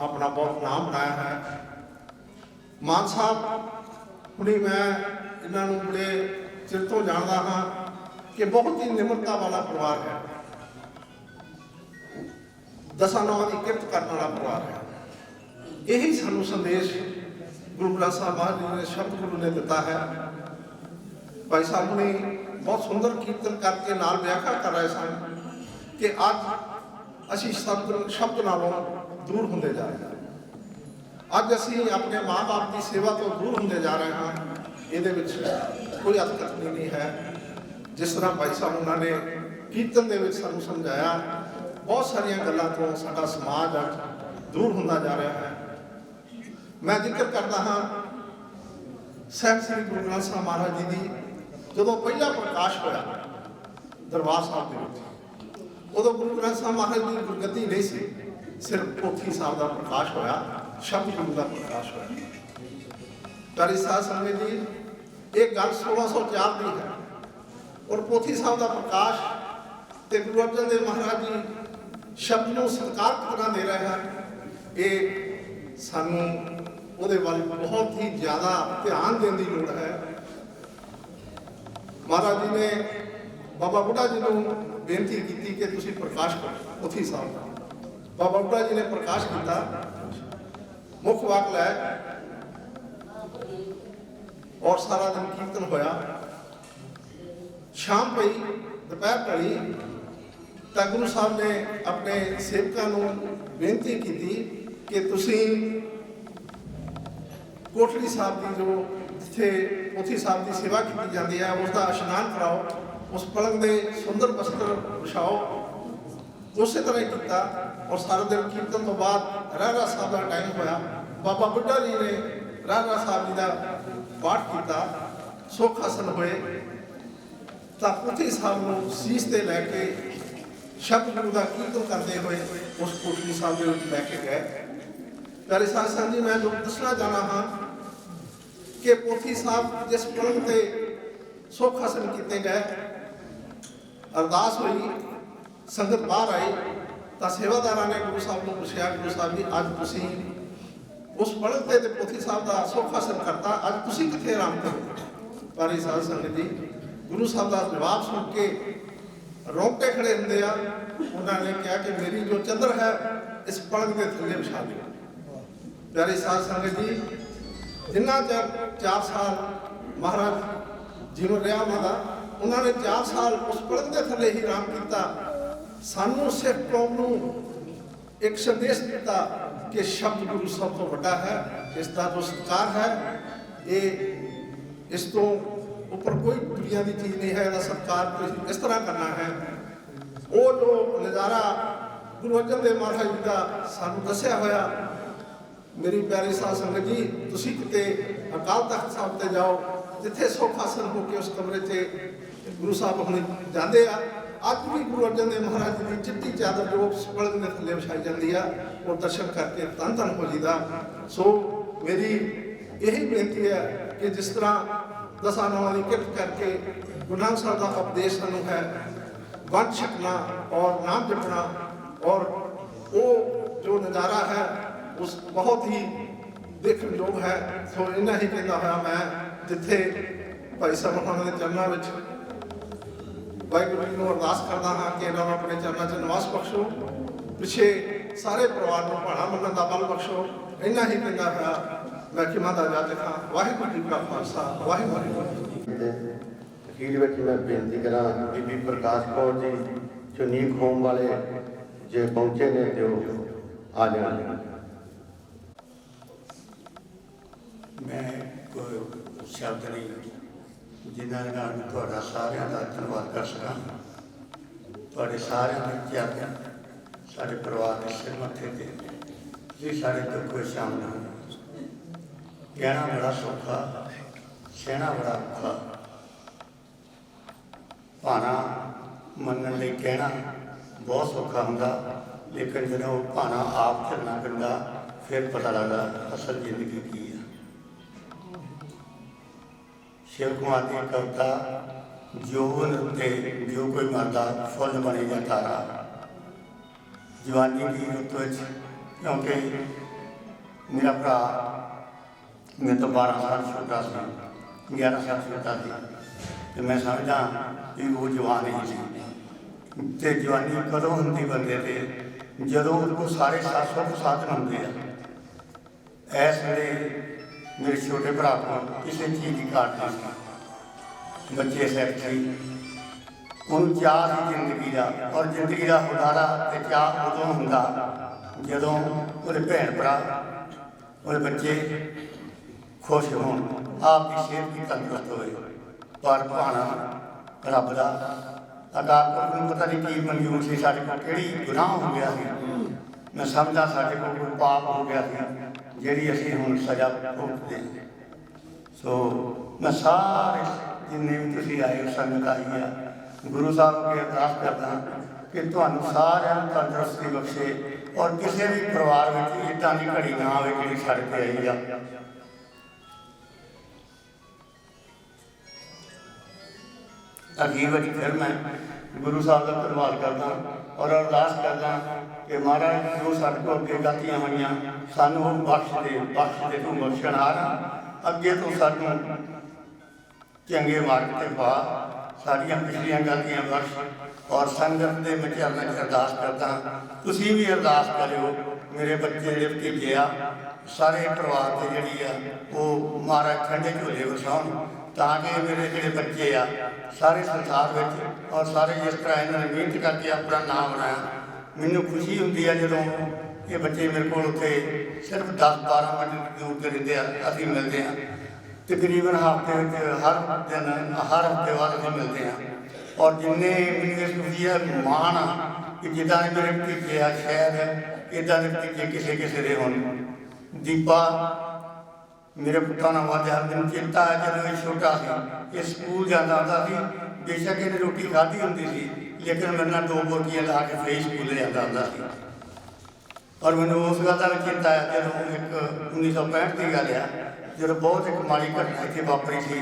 ਆਪਣਾ ਬਹੁਤ ਨਾਮ ਬਣਾਇਆ ਹੈ। ਮਾਨ ਸਾਹਿਬ ਹੁਣੀ, ਮੈਂ ਇਹਨਾਂ ਨੂੰ ਬੜੇ ਚਿਰ ਤੋਂ ਜਾਣਦਾ ਹਾਂ ਕਿ ਬਹੁਤ ਹੀ ਨਿਮਰਤਾ ਵਾਲਾ ਪਰਿਵਾਰ ਹੈ, ਦਸਾਂ ਨੌਵਾਂ ਦੀ ਕਿਰਤ ਕਰਨ ਵਾਲਾ ਪਰਿਵਾਰ ਹੈ। ਇਹੀ ਸਾਨੂੰ ਸੰਦੇਸ਼ ਗੁਰੂ ਗ੍ਰੰਥ ਸਾਹਿਬ ਮਹਾਰਾਜ ਜੀ ਨੇ, ਸ਼ਬਦ ਗੁਰੂ ਨੇ ਦਿੱਤਾ ਹੈ। ਭਾਈ ਸਾਹਿਬ ਨੇ ਬਹੁਤ ਸੁੰਦਰ ਕੀਰਤਨ ਕਰਕੇ ਨਾਲ ਵਿਆਖਿਆ ਕਰ ਰਹੇ ਸਨ ਕਿ ਅੱਜ ਅਸੀਂ ਸ਼ਬਦ ਨਾਲੋਂ ਦੂਰ ਹੁੰਦੇ ਜਾ ਰਹੇ ਹਾਂ। ਅੱਜ ਅਸੀਂ ਆਪਣੇ ਮਾਂ-ਬਾਪ ਦੀ ਸੇਵਾ ਤੋਂ ਦੂਰ ਹੁੰਦੇ ਜਾ ਰਹੇ ਹਾਂ। ਇਹਦੇ ਵਿੱਚ ਕੋਈ ਅਤਕਥਨੀ ਨਹੀਂ ਹੈ। ਜਿਸ ਤਰ੍ਹਾਂ ਭਾਈ ਸਾਹਿਬ ਉਹਨਾਂ ਨੇ ਕੀਰਤਨ ਦੇ ਵਿੱਚ ਸਾਨੂੰ ਸਮਝਾਇਆ, ਬਹੁਤ ਸਾਰੀਆਂ ਗੱਲਾਂ ਤੋਂ ਸਾਡਾ ਸਮਾਜ ਅੱਜ ਦੂਰ ਹੁੰਦਾ ਜਾ ਰਿਹਾ ਹੈ। ਮੈਂ ਜ਼ਿਕਰ ਕਰਦਾ ਹਾਂ ਸਾਹਿਬ ਸ੍ਰੀ ਗੁਰੂ ਗ੍ਰੰਥ ਸਾਹਿਬ ਮਹਾਰਾਜ ਜੀ ਦੀ ਜਦੋਂ ਪਹਿਲਾ ਪ੍ਰਕਾਸ਼ ਹੋਇਆ ਦਰਬਾਰ ਸਾਹਿਬ ਦੇ ਵਿੱਚ, ਉਦੋਂ ਗੁਰੂ ਗ੍ਰੰਥ ਸਾਹਿਬ ਮਹਾਰਾਜ ਦੀ ਗੁਰਗੱਦੀ ਨਹੀਂ ਸੀ, ਸਿਰਫ ਪੋਥੀ ਸਾਹਿਬ ਦਾ ਪ੍ਰਕਾਸ਼ ਹੋਇਆ, ਸ਼ਬਦ ਗੁਰੂ ਦਾ ਪ੍ਰਕਾਸ਼ ਹੋਇਆ। ਪਿਆਰੀ ਸਾਧ ਸੰਗਤ ਜੀ, ਇਹ ਗੱਲ 1604 ਦੀ ਹੈ ਔਰ ਪੋਥੀ ਸਾਹਿਬ ਦਾ ਪ੍ਰਕਾਸ਼ ਤੇ ਗੁਰੂ ਅਰਜਨ ਦੇਵ ਮਹਾਰਾਜ ਜੀ ਸ਼ਬਦ ਨੂੰ ਸਤਿਕਾਰ ਕਿਤਨਾ ਦੇ ਰਹੇ ਹਨ। ਇਹ ਸਾਨੂੰ ਉਹਦੇ ਵੱਲ ਬਹੁਤ ਹੀ ਜ਼ਿਆਦਾ ਧਿਆਨ ਦੇਣ ਦੀ ਲੋੜ ਹੈ। ਮਹਾਰਾਜ ਜੀ ਨੇ ਬਾਬਾ ਬੁੱਢਾ ਜੀ ਨੂੰ ਬੇਨਤੀ ਕੀਤੀ ਕਿ ਤੁਸੀਂ ਪ੍ਰਕਾਸ਼ ਕਰੋ ਪੋਥੀ ਸਾਹਿਬ ਦਾ। ਬਾਬਾ ਬੁੱਢਾ ਜੀ ਨੇ ਪ੍ਰਕਾਸ਼ ਕੀਤਾ, ਮੁੱਖ ਵਾਕ ਲੈ ਔਰ ਸਾਰਾ ਦਿਨ ਕੀਰਤਨ ਹੋਇਆ। ਸ਼ਾਮ ਪਈ, ਦੁਪਹਿਰ ਢਲੀ ਤਾਂ ਗੁਰੂ ਸਾਹਿਬ ਨੇ ਆਪਣੇ ਸੇਵਕਾਂ ਨੂੰ ਬੇਨਤੀ ਕੀਤੀ ਕਿ ਤੁਸੀਂ ਕੋਠੜੀ ਸਾਹਿਬ ਦੀ, ਜੋ ਜਿੱਥੇ ਪੋਥੀ ਸਾਹਿਬ ਦੀ ਸੇਵਾ ਕੀਤੀ ਜਾਂਦੀ ਹੈ, ਉਸ ਦਾ ਇਸ਼ਨਾਨ ਕਰਾਓ, ਉਸ ਪਲੰਗ ਦੇ ਸੁੰਦਰ ਬਸਤਰ ਵਿਛਾਓ। ਉਸੇ ਤਰ੍ਹਾਂ ਹੀ ਕੀਤਾ ਔਰ ਸਾਰਾ ਦਿਨ ਕੀਰਤਨ ਤੋਂ ਬਾਅਦ ਰਹਿਰਾਸ ਸਾਹਿਬ ਦਾ ਟਾਈਮ ਹੋਇਆ। ਬਾਬਾ ਬੁੱਢਾ ਜੀ ਨੇ ਰਹਿਰਾਸ ਸਾਹਿਬ ਜੀ ਦਾ ਪਾਠ ਕੀਤਾ, ਸੁੱਖ ਆਸਨ ਹੋਏ ਤਾਂ ਪੋਥੀ ਸਾਹਿਬ ਨੂੰ ਸੀਸ ਤੇ ਲੈ ਕੇ ਸ਼ਬਦ ਗੁਰੂ ਦਾ ਕੀਰਤਨ ਕਰਦੇ ਹੋਏ ਉਸ ਕੋਠੜੀ ਸਾਹਿਬ ਦੇ ਵਿੱਚ ਲੈ ਕੇ ਗਏ। ਪਿਆਰੇ ਸਾਧ ਸੰਗਤ ਜੀ, ਮੈਂ ਦੱਸਣਾ ਚਾਹੁੰਦਾ ਹਾਂ ਕਿ ਪੋਥੀ ਸਾਹਿਬ ਜਿਸ ਪਲੰਗ ਤੇ ਸੁੱਖ ਆਸਨ ਕੀਤੇ ਗਏ, ਅਰਦਾਸ ਹੋਈ, ਸੰਗਤ ਬਾਹਰ ਆਈ ਤਾਂ ਸੇਵਾਦਾਰਾਂ ਨੇ ਗੁਰੂ ਸਾਹਿਬ ਨੂੰ ਪੁੱਛਿਆ, ਗੁਰੂ ਸਾਹਿਬ ਜੀ ਅੱਜ ਤੁਸੀਂ ਉਸ ਪਲੰਗ ਤੇ ਪੋਥੀ ਸਾਹਿਬ ਦਾ ਸੁੱਖ ਆਸਨ ਕਰਤਾ, ਅੱਜ ਤੁਸੀਂ ਕਿੱਥੇ ਆਰਾਮ ਕਰੋ? ਪਿਆਰੀ ਸਾਧ ਸੰਗਤ ਜੀ, ਗੁਰੂ ਸਾਹਿਬ ਦਾ ਜਵਾਬ ਸੁਣ ਕੇ ਰੋਂਗਟੇ ਖੜੇ ਹੁੰਦੇ ਆ। ਉਹਨਾਂ ਨੇ ਕਿਹਾ ਕਿ ਮੇਰੀ ਜੋ ਚੰਦਰ ਹੈ ਇਸ ਪਲੰਗ ਦੇ ਥੱਲੇ ਵਿਛਾ ਦਿਓ। ਪਿਆਰੀ ਸਾਧ ਸੰਗਤ ਜੀ, ਜਿੰਨਾ ਚਿਰ 4 ਸਾਲ ਮਹਾਰਾਜ ਜੀਵਨ ਰਿਹਾ ਉਹਨਾਂ ਨੇ 4 ਸਾਲ ਉਸ ਪਲੰਗ ਦੇ ਥੱਲੇ ਹੀ ਆਰਾਮ ਕੀਤਾ। ਸਾਨੂੰ ਸਿੱਖ ਕੌਮ ਨੂੰ ਇੱਕ ਸੰਦੇਸ਼ ਦਿੱਤਾ ਕਿ ਸ਼ਬਦ ਗੁਰੂ ਸਭ ਤੋਂ ਵੱਡਾ ਹੈ, ਇਸ ਦਾ ਜੋ ਸਤਿਕਾਰ ਹੈ, ਇਹ ਇਸ ਤੋਂ ਉੱਪਰ ਕੋਈ ਦੁਨੀਆ ਦੀ ਚੀਜ਼ ਨਹੀਂ ਹੈ। ਇਹਦਾ ਸਤਿਕਾਰ ਤੁਸੀਂ ਇਸ ਤਰ੍ਹਾਂ ਕਰਨਾ ਹੈ। ਉਹ ਜੋ ਨਜ਼ਾਰਾ ਗੁਰੂ ਅਰਜਨ ਦੇਵ ਮਹਾਰਾਜ ਜੀ ਦਾ ਸਾਨੂੰ ਦੱਸਿਆ ਹੋਇਆ, ਮੇਰੀ ਪਿਆਰੀ ਸਾਧ ਸੰਗਤ ਜੀ, ਤੁਸੀਂ ਕਿਤੇ ਅਕਾਲ ਤਖਤ ਸਾਹਿਬ ਤੇ ਜਾਓ, ਜਿੱਥੇ ਸੁੱਖ ਆਸਨ ਹੋ ਕੇ ਉਸ ਕਮਰੇ 'ਚ ਗੁਰੂ ਸਾਹਿਬ ਹੁਣ ਜਾਂਦੇ ਆ। ਅੱਜ ਵੀ ਗੁਰੂ ਅਰਜਨ ਦੇਵ ਮਹਾਰਾਜ ਜੀ ਦੀ ਚਿੱਟੀ ਚਾਦਰ ਜੋ ਪਲੰਗ ਦੇ ਥੱਲੇ ਵਿਛਾਈ ਜਾਂਦੀ ਆ, ਉਹ ਦਰਸ਼ਨ ਕਰਕੇ ਧੰਨ ਧੰਨ ਹੋ ਜੀਦਾ। ਸੋ ਮੇਰੀ ਇਹੀ ਬੇਨਤੀ ਹੈ ਕਿ ਜਿਸ ਤਰ੍ਹਾਂ ਦਸਾਂ ਨੌਵਾਂ ਦੀ ਕਿਰਤ ਕਰਕੇ ਗੁਰੂ ਨਾਨਕ ਸਾਹਿਬ ਦਾ ਉਪਦੇਸ਼ ਸਾਨੂੰ ਹੈ, ਵੰਡ ਛਕਣਾ ਔਰ ਨਾਮ ਜਪਣਾ, ਔਰ ਉਹ जो नज़ारा है उस बहुत ही देखण योग है। सो इन्ना ही कहता हुआ मैं जिथे भाई ਸਾਹਿਬ ਉਹਨਾਂ ਦੇ ਚਰਨਾਂ ਵਿੱਚ ਵਾਹਿਗੁਰੂ ਜੀ ਨੂੰ ਅਰਦਾਸ ਕਰਦਾ ਹਾਂ ਕਿ ਇਹਨਾਂ ਨੂੰ ਆਪਣੇ ਚਰਨਾਂ 'ਚ ਨਿਵਾਸ ਬਖਸ਼ੋ, ਪਿੱਛੇ ਸਾਰੇ ਪਰਿਵਾਰ ਨੂੰ ਭਾਣਾ ਮੰਨਣ ਦਾ ਬਲ ਬਖਸ਼ੋ। ਇੰਨਾ ਹੀ ਕਹਿੰਦਾ ਹੋਇਆ ਮੈਂ ਖਿਮਾ ਦਾ ਜਾਤ ਖਾਂ। ਵਾਹਿਗੁਰੂ ਜੀ ਕਾ ਖਾਲਸਾ, ਵਾਹਿਗੁਰੂ ਜੀ ਕੀ ਫਤਿਹ। ਅਖੀਰ ਵਿੱਚ ਮੈਂ ਬੇਨਤੀ ਕਰਾਂ ਬੀਬੀ ਪ੍ਰਕਾਸ਼ ਕੌਰ ਜੀ ਚੁਨੀਕ ਹੋਮ ਵਾਲੇ ਜੇ ਪਹੁੰਚੇ ਨੇ ਤੇ ਉਹ ਆ ਜਾਣ। ਮੈਂ ਕੋਈ ਸ਼ਬਦ ਨਹੀਂ ਜਿਨ੍ਹਾਂ ਨਾਲ ਤੁਹਾਡਾ ਸਾਰਿਆਂ ਦਾ ਧੰਨਵਾਦ ਕਰ ਸਕਾਂ। ਤੁਹਾਡੇ ਸਾਰਿਆਂ ਦੇ ਚਰਨਾਂ ਸਾਡੇ ਪਰਿਵਾਰ ਦੇ ਸਿਰ ਮੱਥੇ ਤੇ ਤੁਸੀਂ ਸਾਡੇ ਦੁੱਖ ਵਿੱਚ ਸ਼ਾਮਲ ਹੋ। ਕਹਿਣਾ ਬੜਾ ਸੌਖਾ, ਸਹਿਣਾ ਬੜਾ ਔਖਾ। ਭਾਣਾ ਮੰਨਣ ਲਈ ਕਹਿਣਾ ਬਹੁਤ ਸੌਖਾ ਹੁੰਦਾ, ਲੇਕਿਨ ਜਦੋਂ ਉਹ ਭਾਣਾ ਆਪ ਚੱਲਣਾ ਪੈਂਦਾ ਫਿਰ ਪਤਾ ਲੱਗਦਾ ਅਸਲ ਜ਼ਿੰਦਗੀ ਕੀ ਹੈ। ਸ਼ਿਵ ਕੁਮਾਰ ਦੀ ਕਵਿਤਾ ਜੋਨ ਉੱਤੇ ਜੋ ਕੋਈ ਮਰਦਾ ਫੁੱਲ ਬਣੇ ਜਾਂ ਤਾਰਾ। ਜਵਾਨੀ ਦੀ ਰੁੱਤ ਵਿੱਚ ਕਿਉਂਕਿ ਮੇਰਾ ਭਰਾ ਮੇਰੇ ਤੋਂ 12 ਸਾਲ ਛੋਟਾ ਸੀ, 11 ਸਾਲ ਛੋਟਾ ਸੀ, ਤੇ ਮੈਂ ਸਮਝਦਾ ਕਿ ਉਹ ਜਵਾਨ ਹੀ ਸੀ। ਤੇ ਜਵਾਨੀ ਕਦੋਂ ਹੁੰਦੀ ਬੰਦੇ ਤੇ ਜਦੋਂ ਉਹਦੇ ਕੋਲ ਸਾਰੇ ਸੁੱਖ ਸਾਧਨ ਹੁੰਦੇ ਆ। ਇਸ ਵੇਲੇ ਮੇਰੇ ਛੋਟੇ ਭਰਾ ਕੋਲ ਕਿਸੇ ਚੀਜ਼ ਦੀ ਘਾਟ ਨਹੀਂ ਸੀ। ਬੱਚੇ ਸੈੱਟ ਸੀ, ਉਹਨੂੰ ਚਾਅ ਸੀ ਜ਼ਿੰਦਗੀ ਦਾ, ਔਰ ਜ਼ਿੰਦਗੀ ਦਾ ਹੁਲਾਰਾ ਤੇ ਚਾਅ ਉਦੋਂ ਹੁੰਦਾ ਜਦੋਂ ਉਹਦੇ ਭੈਣ ਭਰਾ ਉਹਦੇ ਬੱਚੇ ਖੁਸ਼ ਹੋਣ, ਆਪ ਦੀ ਸਿਹਤ ਵੀ ਤੰਦਰੁਸਤ ਹੋਵੇ। ਪਰ ਭਾਣਾ ਰੱਬ ਦਾ ਅਕਾਲ ਪੁਰਖ ਨੂੰ ਪਤਾ ਨਹੀਂ ਕੀ ਮਨਜ਼ੂਰ ਸੀ, ਸਾਡੇ ਕੋਲ ਕਿਹੜੀ ਗੁਨਾਹ ਹੋ ਗਿਆ ਸੀ। ਮੈਂ ਸਮਝਦਾ ਸਾਡੇ ਕੋਲ ਕੋਈ ਪਾਪ ਹੋ ਗਿਆ ਸੀ ਜਿਹੜੀ ਅਸੀਂ ਹੁਣ ਸਜ਼ਾ ਭੁਗਤਦੇ। ਸੋ ਮੈਂ ਸਾਰੇ ਜਿੰਨੇ ਵੀ ਤੁਸੀਂ ਆਏ ਸੰਗਤ ਆਈ ਆ, ਗੁਰੂ ਸਾਹਿਬ ਅੱਗੇ ਅਰਦਾਸ ਕਰਦਾ ਕਿ ਤੁਹਾਨੂੰ ਸਾਰਿਆਂ ਨੂੰ ਤੰਦਰੁਸਤੀ ਬਖਸ਼ੇ, ਔਰ ਕਿਸੇ ਵੀ ਪਰਿਵਾਰ ਵਿੱਚ ਇੱਦਾਂ ਦੀ ਘੜੀ ਨਾ ਆਵੇ ਜਿਹੜੀ ਛੱਡ ਕੇ ਆਈ ਆ। ਅਖੀਰ ਵਿੱਚ ਫਿਰ ਮੈਂ ਗੁਰੂ ਸਾਹਿਬ ਦਾ ਧੰਨਵਾਦ ਕਰਦਾ ਔਰ ਅਰਦਾਸ ਕਰਦਾ ਕਿ ਮਹਾਰਾਜ ਜੋ ਸਾਡੇ ਕੋਲ ਅੱਗੇ ਗਲਤੀਆਂ ਹੋਈਆਂ ਸਾਨੂੰ ਉਹ ਬਖਸ਼ ਦੇ ਤੂੰ ਬਖਸ਼ਣਹਾਰ। ਅੱਗੇ ਤੋਂ ਸਾਨੂੰ ਚੰਗੇ ਮਾਰਗ ਤੇ ਪਾ, ਸਾਡੀਆਂ ਪਿਛਲੀਆਂ ਗਲਤੀਆਂ ਬਖਸ਼। ਔਰ ਸੰਗਤ ਦੇ ਮੈਂ ਚਰਨਾਂ 'ਚ ਅਰਦਾਸ ਕਰਦਾ, ਤੁਸੀਂ ਵੀ ਅਰਦਾਸ ਕਰਿਓ ਮੇਰੇ ਬੱਚੇ ਜਿਹੜੇ ਭਤੀਜੇ ਆ, ਸਾਰੇ ਪਰਿਵਾਰ ਤੇ ਜਿਹੜੀ ਆ ਉਹ ਮਹਾਰਾਜ ਠੰਡੇ ਝੋਲੇ ਵਸਾਉਣ, ਤਾਂ ਕਿ ਮੇਰੇ ਜਿਹੜੇ ਬੱਚੇ ਆ ਸਾਰੇ ਸੰਸਾਰ ਵਿੱਚ ਔਰ ਸਾਰੇ ਜਿਸ ਤਰ੍ਹਾਂ ਇਹਨਾਂ ਨੇ ਮਿਹਨਤ ਕਰਕੇ ਆਪਣਾ ਨਾਮ ਬਣਾਇਆ। ਮੈਨੂੰ ਖੁਸ਼ੀ ਹੁੰਦੀ ਹੈ ਜਦੋਂ ਇਹ ਬੱਚੇ ਮੇਰੇ ਕੋਲ ਉੱਥੇ ਸਿਰਫ 10-12 ਮਿੰਟ ਦੂਰ ਤੇ ਰਹਿੰਦੇ ਆ, ਅਸੀਂ ਮਿਲਦੇ ਹਾਂ ਤਕਰੀਬਨ ਹਫ਼ਤੇ ਵਿੱਚ ਹਰ ਦਿਨ, ਹਰ ਹਫ਼ਤੇ ਬਾਅਦ ਅਸੀਂ ਮਿਲਦੇ ਹਾਂ। ਔਰ ਜਿੰਨੇ ਮੈਨੂੰ ਇਸ ਖੁਸ਼ੀ ਹੈ ਮਾਣ ਆ ਕਿ ਜਿੱਦਾਂ ਦੇ ਮੇਰੇ ਭਤੀਜੇ ਆ ਸ਼ਾਇਦ ਇੱਦਾਂ ਦੇ ਭਤੀਜੇ ਕਿਸੇ ਦੇ ਹੋਣ। ਦੀਪਾ ਮੇਰੇ ਪੁੱਤਾਂ ਨਾਲ ਵਾਜਾ ਮੈਨੂੰ ਚਿੰਤਾ ਹੈ ਜਦੋਂ ਇਹ ਛੋਟਾ ਸੀ, ਇਹ ਸਕੂਲ ਜਾਂਦਾ ਹੁੰਦਾ ਸੀ, ਬੇਸ਼ੱਕ ਇਹਨੇ ਰੋਟੀ ਖਾਧੀ ਹੁੰਦੀ ਸੀ, ਲੇਕਿਨ ਮੇਰੇ ਨਾਲ 2 ਬੋਤੀਆਂ ਲਾ ਕੇ ਫੇਰ ਸਕੂਲੇ ਜਾਂਦਾ ਹੁੰਦਾ ਸੀ। ਔਰ ਮੈਨੂੰ ਉਸ ਗੱਲ ਦਾ ਵੀ ਚਿੰਤਾ ਹੈ ਜਦੋਂ ਇੱਕ 1965 ਦੀ ਗੱਲ ਆ, ਜਦੋਂ ਬਹੁਤ ਇੱਕ ਮਾੜੀ ਘਟਨਾ ਇੱਥੇ ਵਾਪਰੀ ਸੀ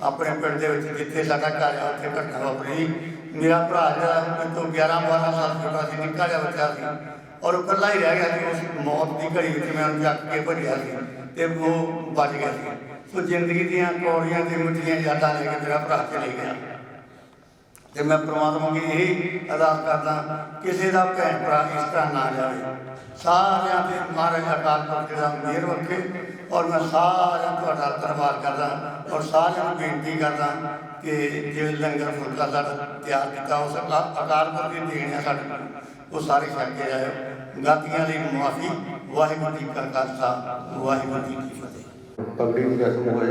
ਆਪਣੇ ਪਿੰਡ ਦੇ ਵਿੱਚ, ਜਿੱਥੇ ਸਾਡਾ ਘਰ ਆ ਉੱਥੇ ਘਟਨਾ ਵਾਪਰੀ। ਮੇਰਾ ਭਰਾ ਜਿਹੜਾ ਮੇਰੇ ਤੋਂ 11-12 ਸਾਲ ਛੋਟਾ ਸੀ, ਨਿੱਕਾ ਜਿਹਾ ਬੱਚਾ ਸੀ, ਔਰ ਉਹ ਇਕੱਲਾ ਹੀ ਰਹਿ ਗਿਆ ਸੀ। ਉਸ ਮੌਤ ਦੀ ਘੜੀ ਵਿੱਚ ਮੈਂ ਉਹਨੂੰ ਚੱਕ ਕੇ ਭੱਜਿਆ ਸੀ ਤੇ ਉਹ ਬਚ ਗਿਆ ਸੀ। ਸੋ ਜ਼ਿੰਦਗੀ ਦੀਆਂ ਕੌੜੀਆਂ ਤੇ ਮਿੱਠੀਆਂ ਯਾਦਾਂ ਲੈ ਕੇ ਮੇਰਾ ਭਰਾ ਚਲੇ ਗਿਆ। ਤੇ ਮੈਂ ਪ੍ਰਮਾਤਮਾ ਅੱਗੇ ਇਹ ਅਰਦਾਸ ਕਰਦਾ ਕਿਸੇ ਦਾ ਭੈਣ ਭਰਾ ਇਸ ਤਰ੍ਹਾਂ ਨਾ ਜਾਵੇ। ਸਾਰਿਆਂ ਦੇ ਮਹਾਰਾਜ ਅਕਾਲ ਪੁਰਖ ਦਾ ਮਿਹਰ ਰੱਖੇ। ਔਰ ਮੈਂ ਸਾਰਿਆਂ ਤੁਹਾਡਾ ਧੰਨਵਾਦ ਕਰਦਾ ਔਰ ਸਾਰਿਆਂ ਨੂੰ ਬੇਨਤੀ ਕਰਦਾ ਕਿ ਜਿਵੇਂ ਲੰਗਰ ਫੁਲਕਾ ਸਾਡਾ ਤਿਆਰ ਕੀਤਾ ਉਸ ਅਕਾਲ ਪੁਰਖ ਦੀ ਦੇਣ ਆ ਸਾਡੇ ਕੋਲ, ਉਹ ਸਾਰੇ ਛੱਕ ਕੇ ਜਾਇਓ। ਗਲਤੀਆਂ ਲਈ ਮੁਆਫੀ। ਵਾਹਿਗੁਰੂ ਜੀ ਕਾ ਖਾਲਸਾ, ਵਾਹਿਗੁਰੂ ਜੀ ਕੀ ਫਤਿਹ। ਪਗੜੀ ਦੀ ਰਸਮ ਹੋਏ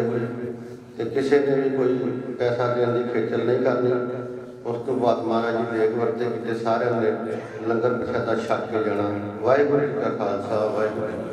ਤੇ ਕਿਸੇ ਨੇ ਵੀ ਕੋਈ ਪੈਸਾ ਦੇਣ ਦੀ ਖੇਚਲ ਨਹੀਂ ਕਰਨੀ। ਉਸ ਤੋਂ ਬਾਅਦ ਮਹਾਰਾਜ ਜੀ ਦੇਖ ਵਰਤੇ ਕੀਤੇ ਸਾਰਿਆਂ ਨੇ ਲੰਗਰ ਪ੍ਰਸ਼ਾਦਾ ਛਕ ਕੇ ਜਾਣਾ। ਵਾਹਿਗੁਰੂ ਜੀ ਕਾ ਖਾਲਸਾ, ਵਾਹਿਗੁਰੂ ਜੀ ਕੀ ਫਤਿਹ।